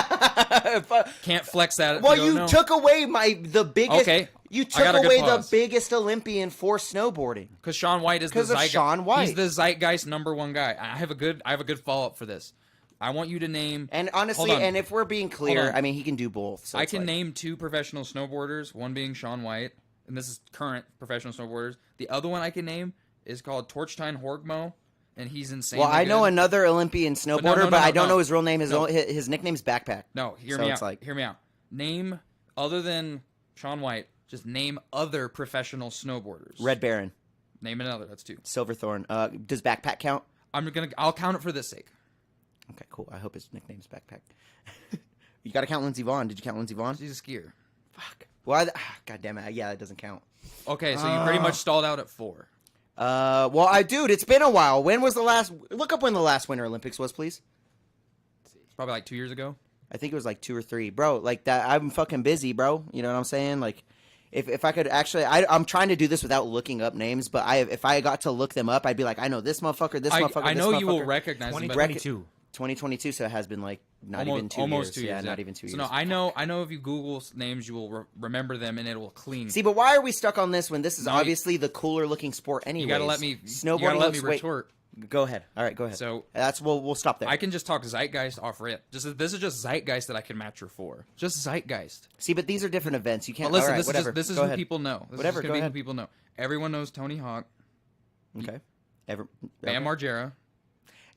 Can't flex that. Well, you took away the biggest... Okay. You took away the biggest Olympian for snowboarding. Because Shaun White is the zeitgeist. Shaun White. He's the zeitgeist #1 guy. I have a good follow-up for this. I want you to name... And honestly, and if we're being clear, I mean, he can do both. So I can name 2 professional snowboarders, one being Shaun White, and this is current professional snowboarders. The other one I can name is called Torstein Horgmo, and he's insane. Well, I know another Olympian snowboarder, but I don't know his real name. His nickname's Backpack. No, hear me out. Hear me out. Name, other than Shaun White, just name other professional snowboarders. Red Baron. Name another. That's 2. Silverthorn. Does Backpack count? I'll count it for this sake. Okay, cool. I hope his nickname's Backpack. You got to count Lindsey Vaughn. Did you count Lindsey Vaughn? She's a skier. Fuck. Well, God damn it. Yeah, it doesn't count. Okay, so you pretty much stalled out at 4. Well, dude, it's been a while. When was the last? Look up when the last Winter Olympics was, please. It's probably like 2 years ago. I think it was like 2 or 3, bro. Like that. I'm fucking busy, bro. You know what I'm saying? Like, if I could actually, I'm trying to do this without looking up names, but if I got to look them up, I'd be like, I know this motherfucker, this motherfucker. I know you will recognize 2022. 2022, so it has been like even 2 almost years. 2 years. Yeah, not even 2 years. So no, I know if you Google names, you will remember them and it will clean. See, but why are we stuck on this when this is obviously the cooler looking sport anyway? You gotta let me. Snowboarding. You gotta let me retort. Go ahead. All right, go ahead. So we'll stop there. I can just talk zeitgeist off rip. This is just zeitgeist that I can match her for. Just zeitgeist. See, but these are different events. You can't. But listen, all right, this is who people know. Whatever. Go ahead. Who people know. Everyone knows Tony Hawk. Okay. Bam Margera.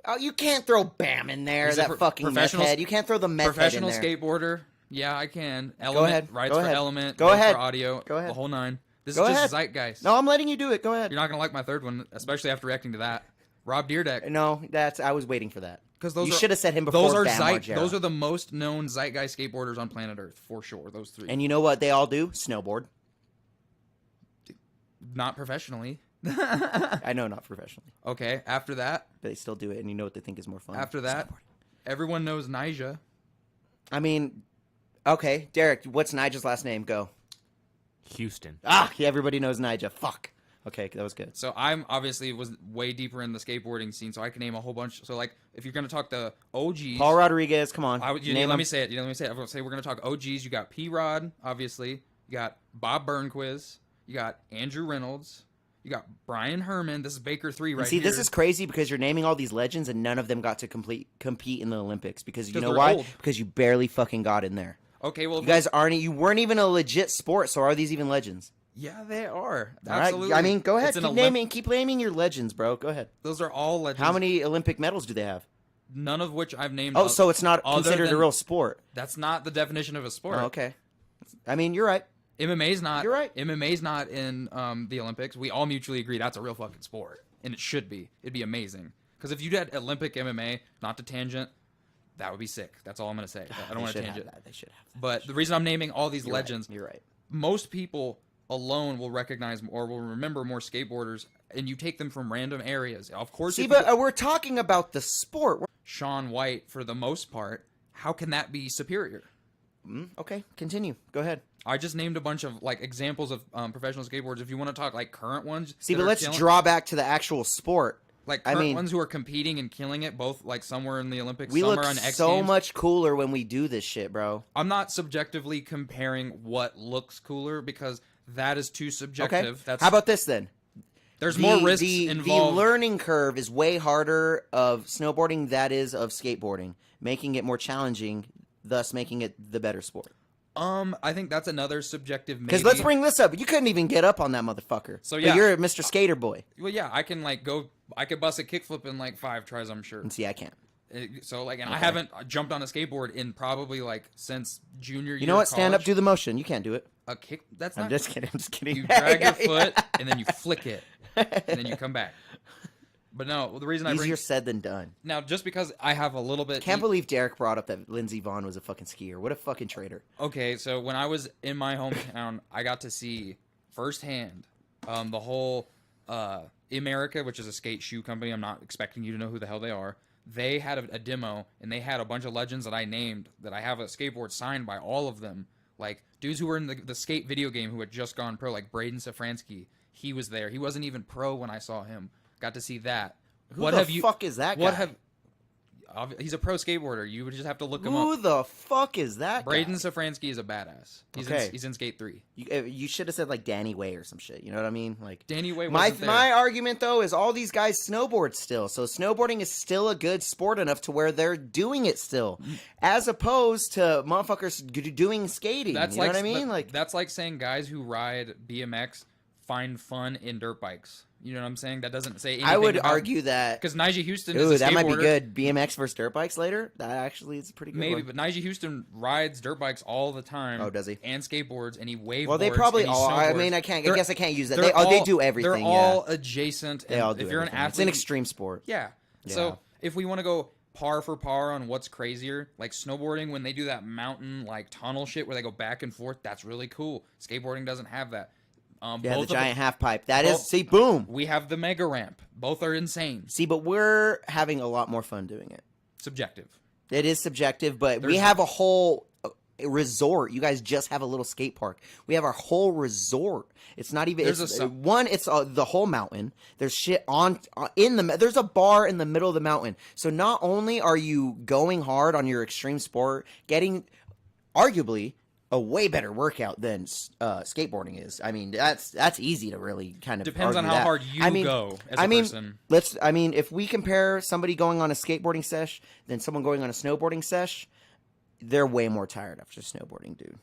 Oh, you can't throw Bam in there. That fucking meth head. You can't throw the meth head in there. Professional skateboarder. Yeah, I can. Element, go ahead. Rights go for ahead. Element. Go ahead. For audio. Go ahead. The whole 9. This go is ahead. just zeitgeist. No, I'm letting you do it. Go ahead. You're not gonna like my third one, especially after reacting to that. Rob Dyrdek. No, I was waiting for that. Because you should have said him before. Those are the most known zeitgeist skateboarders on planet Earth for sure. Those 3. And you know what they all do? Snowboard. Not professionally. I know, not professionally. Okay. After that, but they still do it, and you know what they think is more fun. After that, everyone knows Nija. I mean, okay, Deryk. What's Nija's last name? Go. Houston. Yeah, everybody knows Nija. Fuck. Okay, that was good. So I'm obviously was way deeper in the skateboarding scene, so I can name a whole bunch. So like, if you're gonna talk the OGs, Paul Rodriguez, come on. Let me say it. Let me say it. I'm gonna say we're gonna talk OGs. You got P Rod, obviously. You got Bob Burnquiz. You got Andrew Reynolds. You got Brian Herman. This is Baker 3 right here. See, this is crazy because you're naming all these legends and none of them got to compete in the Olympics because you know why? Old. Because you barely fucking got in there. Okay, well, you guys you weren't even a legit sport, so are these even legends? Yeah, they are. Absolutely. Right. I mean, go ahead. Keep naming your legends, bro. Go ahead. Those are all legends. How many Olympic medals do they have? None of which I've named. Oh, so it's not considered a real sport. That's not the definition of a sport. Oh, okay. I mean, you're right. MMA's not. You're right. MMA's not in the Olympics. We all mutually agree that's a real fucking sport, and it should be. It'd be amazing. Because if you did Olympic MMA, not to tangent, that would be sick. That's all I'm gonna say. I don't want to tangent. They should have that. But the reason I'm naming all these legends, you're right. Most people alone will recognize or will remember more skateboarders, and you take them from random areas. Of course. See, but we're talking about the sport. Shaun White, for the most part, how can that be superior? Okay, continue. Go ahead. I just named a bunch of like examples of professional skateboards. If you want to talk like current ones, see, but let's draw back to the actual sport. like I current mean, ones who are competing and killing it, both like somewhere in the Olympics, we some look are on X so Games. much cooler when we do this shit, bro. I'm not subjectively comparing what looks cooler because that is too subjective. Okay. That's How about this then? there's more risks The involved. learning curve is way harder of snowboarding that is of skateboarding, making it more challenging, thus making it the better sport. I think that's another subjective. Because let's bring this up. You couldn't even get up on that motherfucker. So, But yeah. you're a Mr. Skater boy. Well, yeah, I can like go. I could bust a kickflip in like 5 tries. I'm sure. And see, I can't. So like, and I Okay. haven't jumped on a skateboard in probably like since junior year. You know what? of Stand up, college. do the motion. You can't do it. A kick. That's I'm not. just kidding. I'm just kidding. You drag your foot and then you flick it and then you come back. But no, the reason I bring Easier said than done. now just because I have a little bit. Can't believe Deryk brought up that Lindsey Vonn was a fucking skier. What a fucking traitor. Okay, so when I was in my hometown, I got to see firsthand the whole America, which is a skate shoe company. I'm not expecting you to know who the hell they are. They had a demo, and they had a bunch of legends that I named that I have a skateboard signed by all of them. Like dudes who were in the skate video game who had just gone pro, like Braden Safransky. He was there. He wasn't even pro when I saw him. Got to see that. Who the fuck is that guy? He's a pro skateboarder. You would just have to look him Who up. the fuck is that Braden guy? Safransky is a badass. Okay. He's in Skate 3. You should have said like Danny Way or some shit. You know what I mean? Like Danny Way my wasn't there. my argument though is all these guys snowboard still. So snowboarding is still a good sport enough to where they're doing it still, as opposed to motherfuckers doing skating. That's you know like, what I mean? but Like that's like saying guys who ride BMX find fun in dirt bikes. You know what I'm saying? That doesn't say anything. I would argue that. because Nyjah Houston Ooh, is a that might be skateboarder. good. BMX versus dirt bikes later. That actually is a pretty good. Maybe, one. but Nyjah Houston rides dirt bikes all the time. Oh, does he? And skateboards, and he wakeboards. Well, they probably and he all. I snowboards. mean, I can't. I They're- guess I can't use that. they're They all- do everything. They're yeah. all adjacent. They and all do if you're an everything. It's athlete, an extreme sport. yeah. Yeah. So if we want to go par for par on what's crazier, like snowboarding, when they do that mountain like tunnel shit where they go back and forth, that's really cool. Skateboarding doesn't have that. Yeah, Both the of giant half pipe. both- See, boom. We have the mega ramp. Both are insane. See, but we're having a lot more fun doing it. Subjective. It is subjective, but we There's- have a whole resort. You guys just have a little skate park. We have our whole resort. It's not even. There's It's, a- one. It's the whole mountain. There's shit on in the. There's a bar in the middle of the mountain. So not only are you going hard on your extreme sport, getting arguably a way better workout than skateboarding is. I mean, that's easy to really kind of Depends on argue how that. hard you I mean, go as I a mean, person. if we compare somebody going on a skateboarding sesh than someone going on a snowboarding sesh, they're way more tired after snowboarding, dude.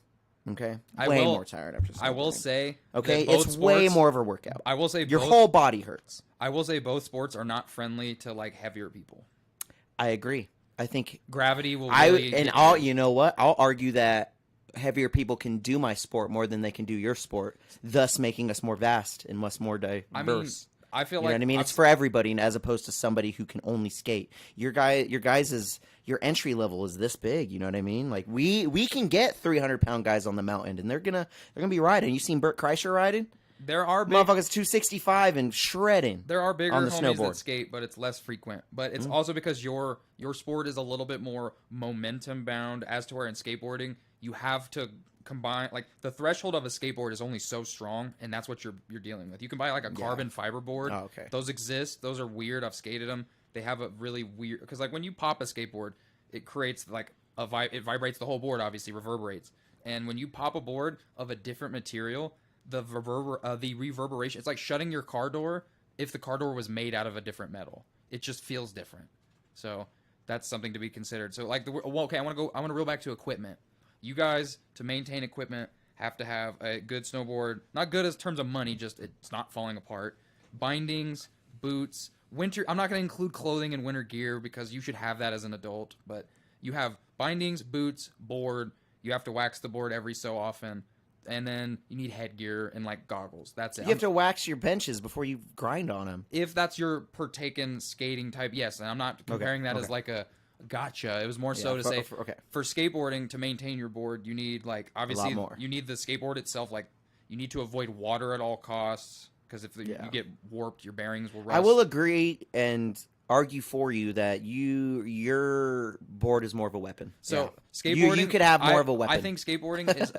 Okay, way more tired after snowboarding. I will say. Okay, that both it's way sports- more of a workout. I will say Your both, whole body hurts. I will say both sports are not friendly to like heavier people. I agree. I think Gravity will really get you. you know what? I'll argue that heavier people can do my sport more than they can do your sport, thus making us more vast and much more diverse. I mean, I feel You know like what I mean? It's for everybody, as opposed to somebody who can only skate. Your entry level is this big. You know what I mean? Like we can get 300-pound guys on the mountain, and they're gonna be riding. You seen Bert Kreischer riding? there are big, Motherfuckers 265 and shredding. there are bigger on the homies snowboard. that skate, but it's less frequent. But it's also because your sport is a little bit more momentum bound, as to where in skateboarding you have to combine, like the threshold of a skateboard is only so strong, and that's what you're dealing with. You can buy like a carbon fiber board. Oh, okay. Those exist. Those are weird. I've skated them. They have a really weird, because like when you pop a skateboard, it creates like it vibrates the whole board, obviously reverberates. And when you pop a board of a different material, the reverberation, it's like shutting your car door if the car door was made out of a different metal. It just feels different. So that's something to be considered. So like okay, I want to reel back to equipment. You guys, to maintain equipment, have to have a good snowboard. Not good as terms of money, just it's not falling apart. Bindings, boots, winter. I'm not going to include clothing and winter gear because you should have that as an adult. But you have bindings, boots, board. You have to wax the board every so often. And then you need headgear and like goggles. That's it. You have to wax your benches before you grind on them. If that's your partaken skating type, yes. And I'm not comparing that as like a gotcha. It was more so to say for skateboarding, to maintain your board, you need like obviously more. you need the skateboard itself. Like you need to avoid water at all costs, because if you get warped, your bearings will rust. I will agree and argue for you that your board is more of a weapon. So Yeah. skateboarding, you could have more of a weapon. I think skateboarding is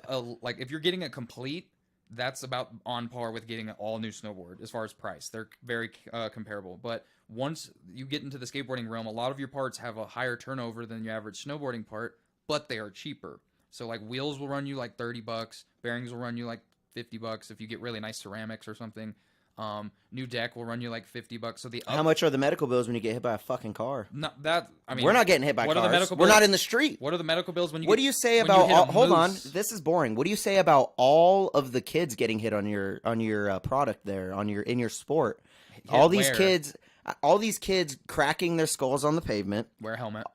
like if you're getting a complete, that's about on par with getting an all new snowboard as far as price. They're very comparable. But once you get into the skateboarding realm, a lot of your parts have a higher turnover than your average snowboarding part, but they are cheaper. So like wheels will run you like $30, bearings will run you like $50 if you get really nice ceramics or something. New deck will run you like $50. So how much are the medical bills when you get hit by a fucking car? Not that I mean, we're not getting hit by what cars. Are the medical we're bills? not in the street. What are the medical bills when you? What get, do you say when about? you hit a Hold on, moose? this is boring. What do you say about all of the kids getting hit on your product there in your sport? Hit All these where? kids cracking their skulls on the pavement. Wear a helmet.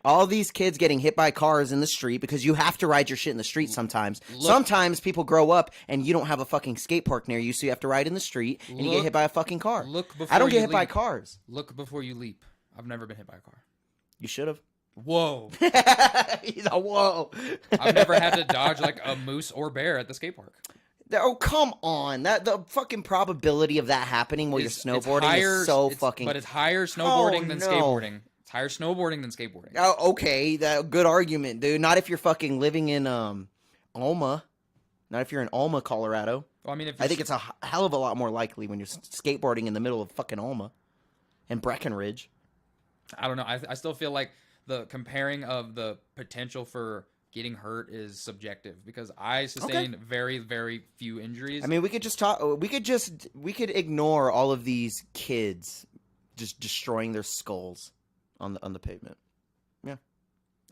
All these kids getting hit by cars in the street because you have to ride your shit in the street sometimes. Sometimes people grow up and you don't have a fucking skate park near you, so you have to ride in the street and you get hit by a fucking car. I don't get hit by cars. Look before you leap. I've never been hit by a car. You should have. Whoa. He's a whoa. I've never had to dodge like a moose or bear at the skate park. Oh, come on. The fucking probability of that happening while you're snowboarding is so fucking... But it's higher snowboarding than skateboarding. It's higher snowboarding than skateboarding. Oh, okay. Good argument, dude. Not if you're fucking living in Alma. Not if you're in Alma, Colorado. Well, I mean, I think it's a hell of a lot more likely when you're skateboarding in the middle of fucking Alma and Breckenridge. I don't know. I still feel like the comparing of the potential for getting hurt is subjective because I sustained very, very few injuries. I mean, we could just talk. We could ignore all of these kids just destroying their skulls on the pavement. Yeah.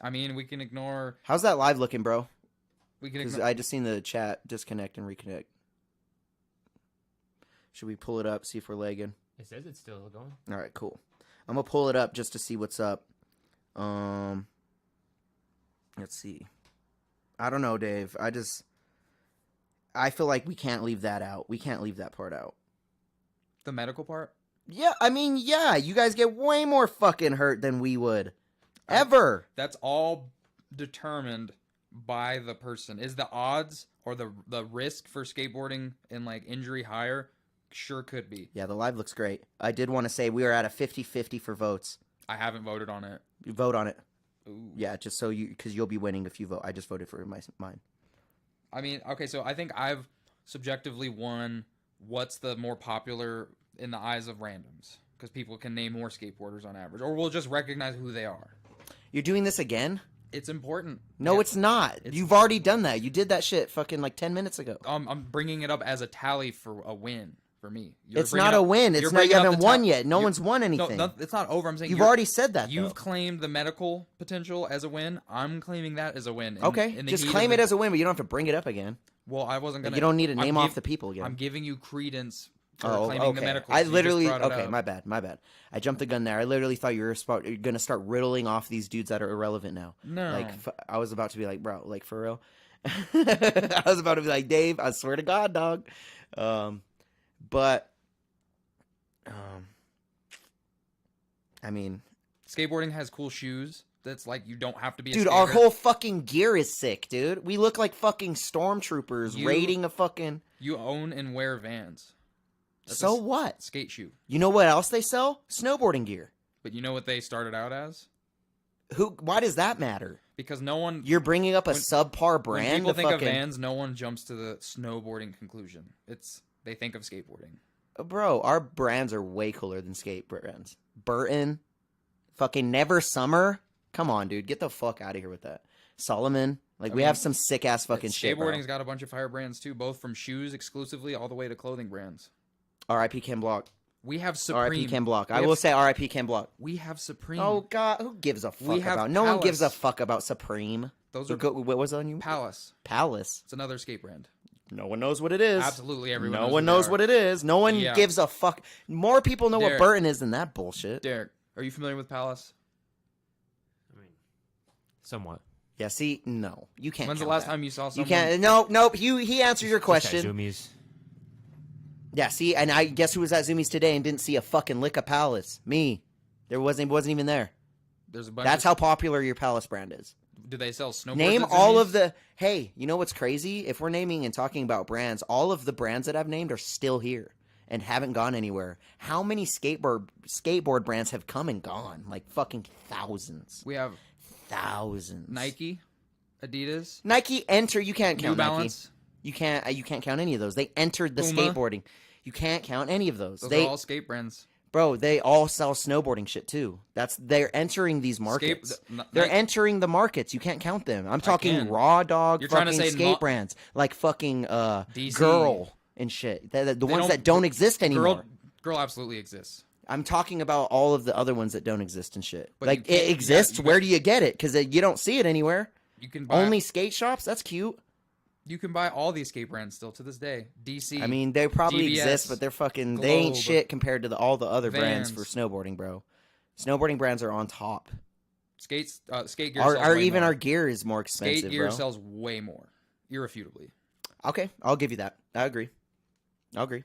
I mean, we can ignore. How's that live looking, bro? We can. Because I just seen the chat disconnect and reconnect. Should we pull it up, see if we're lagging? It says it's still going. All right, cool. I'm gonna pull it up just to see what's up. Let's see. I don't know, Dave. I feel like we can't leave that out. We can't leave that part out. The medical part? Yeah, I mean, yeah, you guys get way more fucking hurt than we would. Ever. That's all determined by the person. Is the odds or the risk for skateboarding and like injury higher? Sure could be. Yeah, the live looks great. I did want to say we are at a 50-50 for votes. I haven't voted on it. You vote on it. Ooh. Yeah, just so because you'll be winning if you vote. I just voted for mine. I mean, okay, so I think I've subjectively won what's the more popular in the eyes of randoms because people can name more skateboarders on average, or we'll just recognize who they are. You're doing this again? It's important. No, it's not. You've already done that. You did that shit fucking like 10 minutes ago. I'm bringing it up as a tally for a win for me. It's not a win. It's not. You haven't won yet. No one's won anything. No, it's not over. I'm saying you've already said that. You've claimed the medical potential as a win. I'm claiming that as a win. Okay, just claim it as a win, but you don't have to bring it up again. Well, I wasn't gonna. You don't need to name off the people again. I'm giving you credence for claiming the medical. I literally my bad. I jumped the gun there. I literally thought you were gonna start riddling off these dudes that are irrelevant now. No, like I was about to be like, bro, like for real. I was about to be like, Dave, I swear to God, dog. But I mean, skateboarding has cool shoes. That's like you don't have to be a dude. skater. Our whole fucking gear is sick, dude. We look like fucking stormtroopers raiding a fucking. You own and wear Vans. That's so what? Skate shoe. You know what else they sell? Snowboarding gear. But you know what they started out as? Why does that matter? Because no one. You're bringing up a subpar brand. When people think of Vans, no one jumps to the snowboarding conclusion. They think of skateboarding. Bro, our brands are way cooler than skate brands. Burton, fucking Never Summer. Come on, dude, get the fuck out of here with that. Solomon, we have some sick ass fucking shit. Skateboarding's got a bunch of fire brands too, both from shoes exclusively all the way to clothing brands. R.I.P. Ken Block. We have Supreme. R.I.P. Ken Block. I will say R.I.P. Ken Block. We have Supreme. Oh God, who gives a fuck about? No one gives a fuck about Supreme. Those are what was on you? Palace. Palace. It's another skate brand. No one knows what it is. Absolutely everyone. No one knows what it is. No one gives a fuck. More people know what Burton is than that bullshit. Deryk, are you familiar with Palace? I mean, somewhat. Yeah. See, no, you can't. When's the last time you saw someone? You can't. Nope. He answered your question. Zoomies. Yeah. See, and I guess who was at Zoomies today and didn't see a fucking lick of Palace? Me. There wasn't even there. There's a bunch. That's how popular your Palace brand is. Do they sell snowboards? Name all of the. Hey, you know what's crazy? If we're naming and talking about brands, all of the brands that I've named are still here and haven't gone anywhere. How many skateboard brands have come and gone? Like fucking thousands. We have thousands. Nike, Adidas, Nike. Enter. You can't New count Balance. You can't count any of those. They entered the Puma. skateboarding. You can't count any of those. Those are all skate brands. Bro, they all sell snowboarding shit too. They're entering these markets. They're entering the markets. You can't count them. I'm talking raw dog. You're fucking trying to say skate brands like fucking DC. Girl and shit. The ones that don't exist anymore. Girl absolutely exists. I'm talking about all of the other ones that don't exist and shit. But like it exists. Where do you get it? Because you don't see it anywhere. You can buy only skate shops. That's cute. You can buy all these skate brands still to this day. DC. I mean, they probably DVS, exist, but they're fucking. Globe, they ain't shit compared to all the other brands Vans. for snowboarding, bro. Snowboarding brands are on top. Skate gear. Our gear is more expensive. Skate gear bro. sells way more, irrefutably. Okay, I'll give you that. I agree. And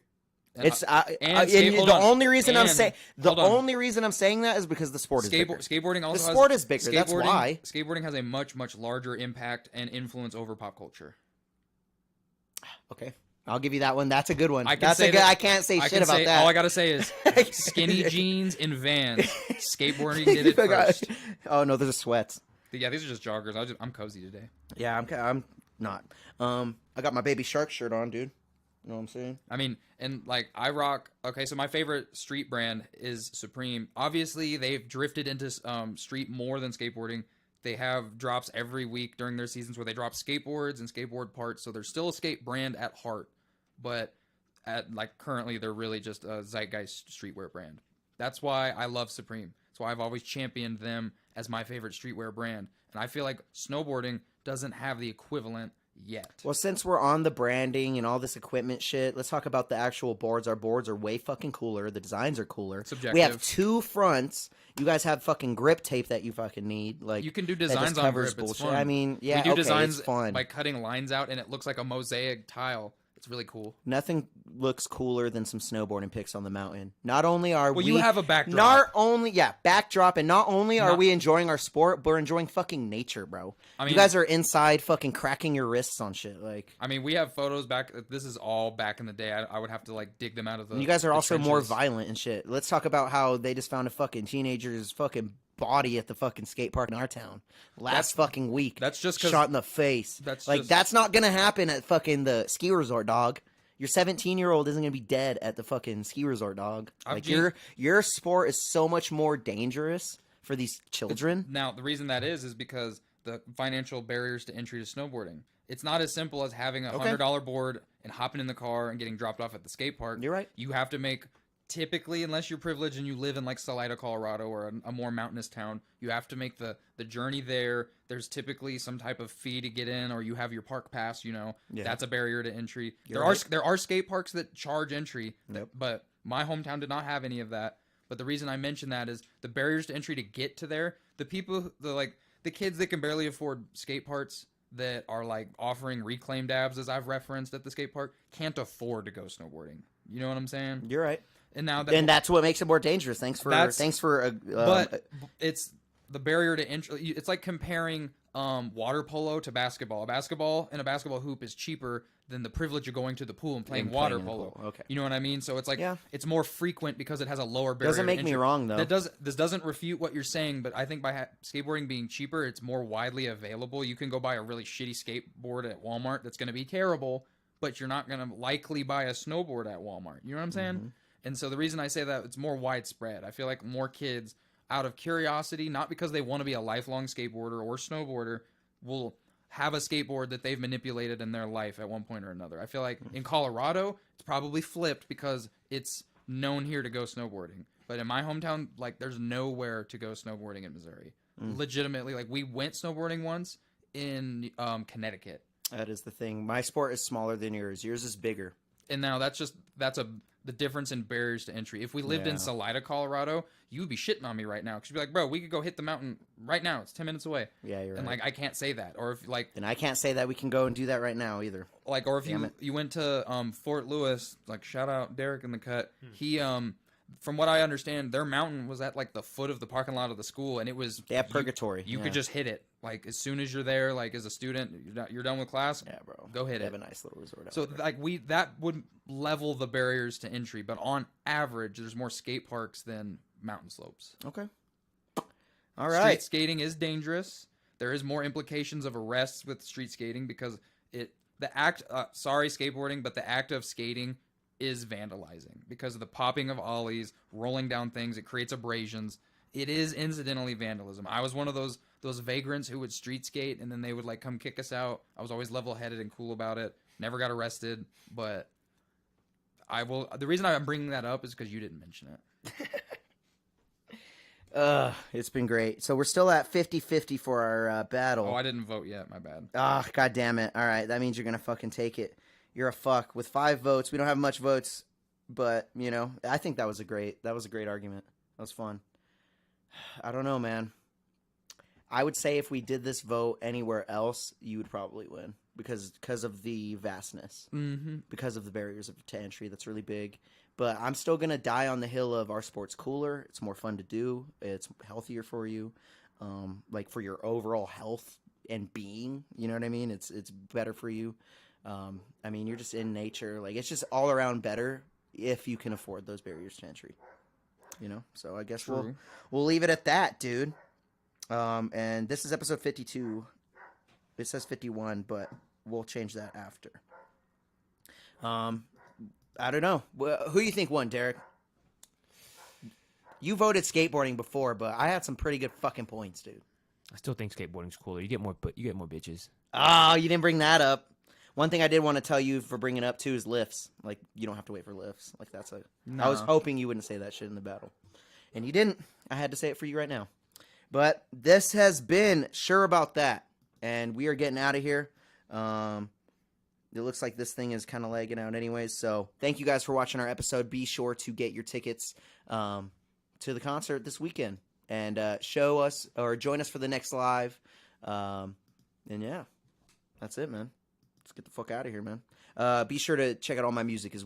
It's the only reason I'm saying that is because the sport is bigger. Skateboarding also the sport is bigger. That's why skateboarding has a much larger impact and influence over pop culture. Okay, I'll give you that one. That's a good one. I can't say shit about that. All I gotta say is skinny jeans and Vans. Skateboarding did it first. Oh no, those are sweats. Yeah, these are just joggers. I'm cozy today. Yeah, I'm not. I got my baby shark shirt on, dude. You know what I'm saying? I mean, and like I rock. Okay, so my favorite street brand is Supreme. Obviously, they've drifted into street more than skateboarding. They have drops every week during their seasons where they drop skateboards and skateboard parts. So they're still a skate brand at heart, but currently they're really just a zeitgeist streetwear brand. That's why I love Supreme. That's why I've always championed them as my favorite streetwear brand. And I feel like snowboarding doesn't have the equivalent yet. Well, since we're on the branding and all this equipment shit, let's talk about the actual boards. Our boards are way fucking cooler. The designs are cooler. Subjective. We have 2 fronts. You guys have fucking grip tape that you fucking need. Like you can do designs on grip. It's fun. I mean, yeah, we do designs it's fun. by cutting lines out, and it looks like a mosaic tile. It's really cool. Nothing looks cooler than some snowboarding pics on the mountain. Not only are we... you have a backdrop. Backdrop. And not only are we enjoying our sport, but we're enjoying fucking nature, bro. I mean, you guys are inside fucking cracking your wrists on shit. Like, I mean, we have photos back... This is all back in the day. I would have to, like, dig them out of the... And you guys are also trenches. more violent and shit. Let's talk about how they just found a fucking teenager's fucking body at the fucking skate park in our town last fucking week. That's just 'cause... Shot in the face. That's not gonna happen at fucking the ski resort, dog. Your 17-year-old isn't gonna be dead at the fucking ski resort, dog. Your sport is so much more dangerous for these children. Now, the reason that is because the financial barriers to entry to snowboarding. It's not as simple as having a $100 board and hopping in the car and getting dropped off at the skate park. You're right. You have to make, typically, unless you're privileged and you live in like Salida, Colorado, or a more mountainous town, you have to make the journey there. There's typically some type of fee to get in, or you have your park pass. That's a barrier to entry. There are skate parks that charge entry, but my hometown did not have any of that. But the reason I mention that is the barriers to entry to get to there. The kids that can barely afford skate parts that are like offering reclaim dabs, as I've referenced at the skate park, can't afford to go snowboarding. You know what I'm saying? You're right. And that's what makes it more dangerous. Thanks for but it's the barrier to entry. It's like comparing water polo to basketball. A basketball hoop is cheaper than the privilege of going to the pool and playing water polo. Okay. You know what I mean? So it's like it's more frequent because it has a lower barrier. Doesn't make me wrong though. This doesn't refute what you're saying, but I think by skateboarding being cheaper, it's more widely available. You can go buy a really shitty skateboard at Walmart that's going to be terrible, but you're not going to likely buy a snowboard at Walmart. You know what I'm saying? Mm-hmm. And so the reason I say that, it's more widespread. I feel like more kids, out of curiosity, not because they want to be a lifelong skateboarder or snowboarder, will have a skateboard that they've manipulated in their life at one point or another. I feel like in Colorado, it's probably flipped because it's known here to go snowboarding. But in my hometown, like, there's nowhere to go snowboarding in Missouri. Legitimately, like, we went snowboarding once in Connecticut. That is the thing. My sport is smaller than yours. Yours is bigger. And now that's the difference in barriers to entry. If we lived in Salida, Colorado, you would be shitting on me right now because you'd be like, bro, we could go hit the mountain right now. It's 10 minutes away. Yeah, you're right. And like, I can't say that. Or if like, and I can't say that we can go and do that right now either. Like, or if you went to Fort Lewis, like, shout out Deryk in the cut. He from what I understand, their mountain was at like the foot of the parking lot of the school, and it was purgatory. You could just hit it. Like, as soon as you're there, like, as a student, you're done with class. Yeah, bro. Go hit it. Have a nice little resort. So like that would level the barriers to entry, but on average, there's more skate parks than mountain slopes. Okay. All right. Street skating is dangerous. There is more implications of arrests with street skating because Sorry, skateboarding, but the act of skating is vandalizing because of the popping of ollies, rolling down things. It creates abrasions. It is incidentally vandalism. I was one of those vagrants who would street skate and then they would like come kick us out. I was always level-headed and cool about it. Never got arrested, but the reason I'm bringing that up is because you didn't mention it. It's been great. So we're still at 50-50 for our battle. Oh, I didn't vote yet. My bad. God damn it. All right, that means you're going to fucking take it. You're a fuck. With 5 votes, we don't have much votes, but, you know, I think that was a great argument. That was fun. I don't know, man. I would say if we did this vote anywhere else, you would probably win because of the vastness, because of the barriers to entry. That's really big. But I'm still gonna die on the hill of our sport's cooler. It's more fun to do. It's healthier for you, like for your overall health and being. You know what I mean? It's better for you. I mean, you're just in nature. Like it's just all around better if you can afford those barriers to entry. You know, so I guess we'll leave it at that, dude. And this is episode 52. It says 51, but we'll change that after. I don't know. Who do you think won, Deryk? You voted skateboarding before, but I had some pretty good fucking points, dude. I still think skateboarding's cooler. You get more bitches. Oh, you didn't bring that up. One thing I did want to tell you for bringing up too is lifts. Like you don't have to wait for lifts. Like that's I was hoping you wouldn't say that shit in the battle, and you didn't. I had to say it for you right now. But this has been Sure About That, and we are getting out of here. It looks like this thing is kind of lagging out anyways, so thank you guys for watching our episode. Be sure to get your tickets to the concert this weekend, and show us or join us for the next live. And yeah, that's it, man. Let's get the fuck out of here, man. Be sure to check out all my music as well.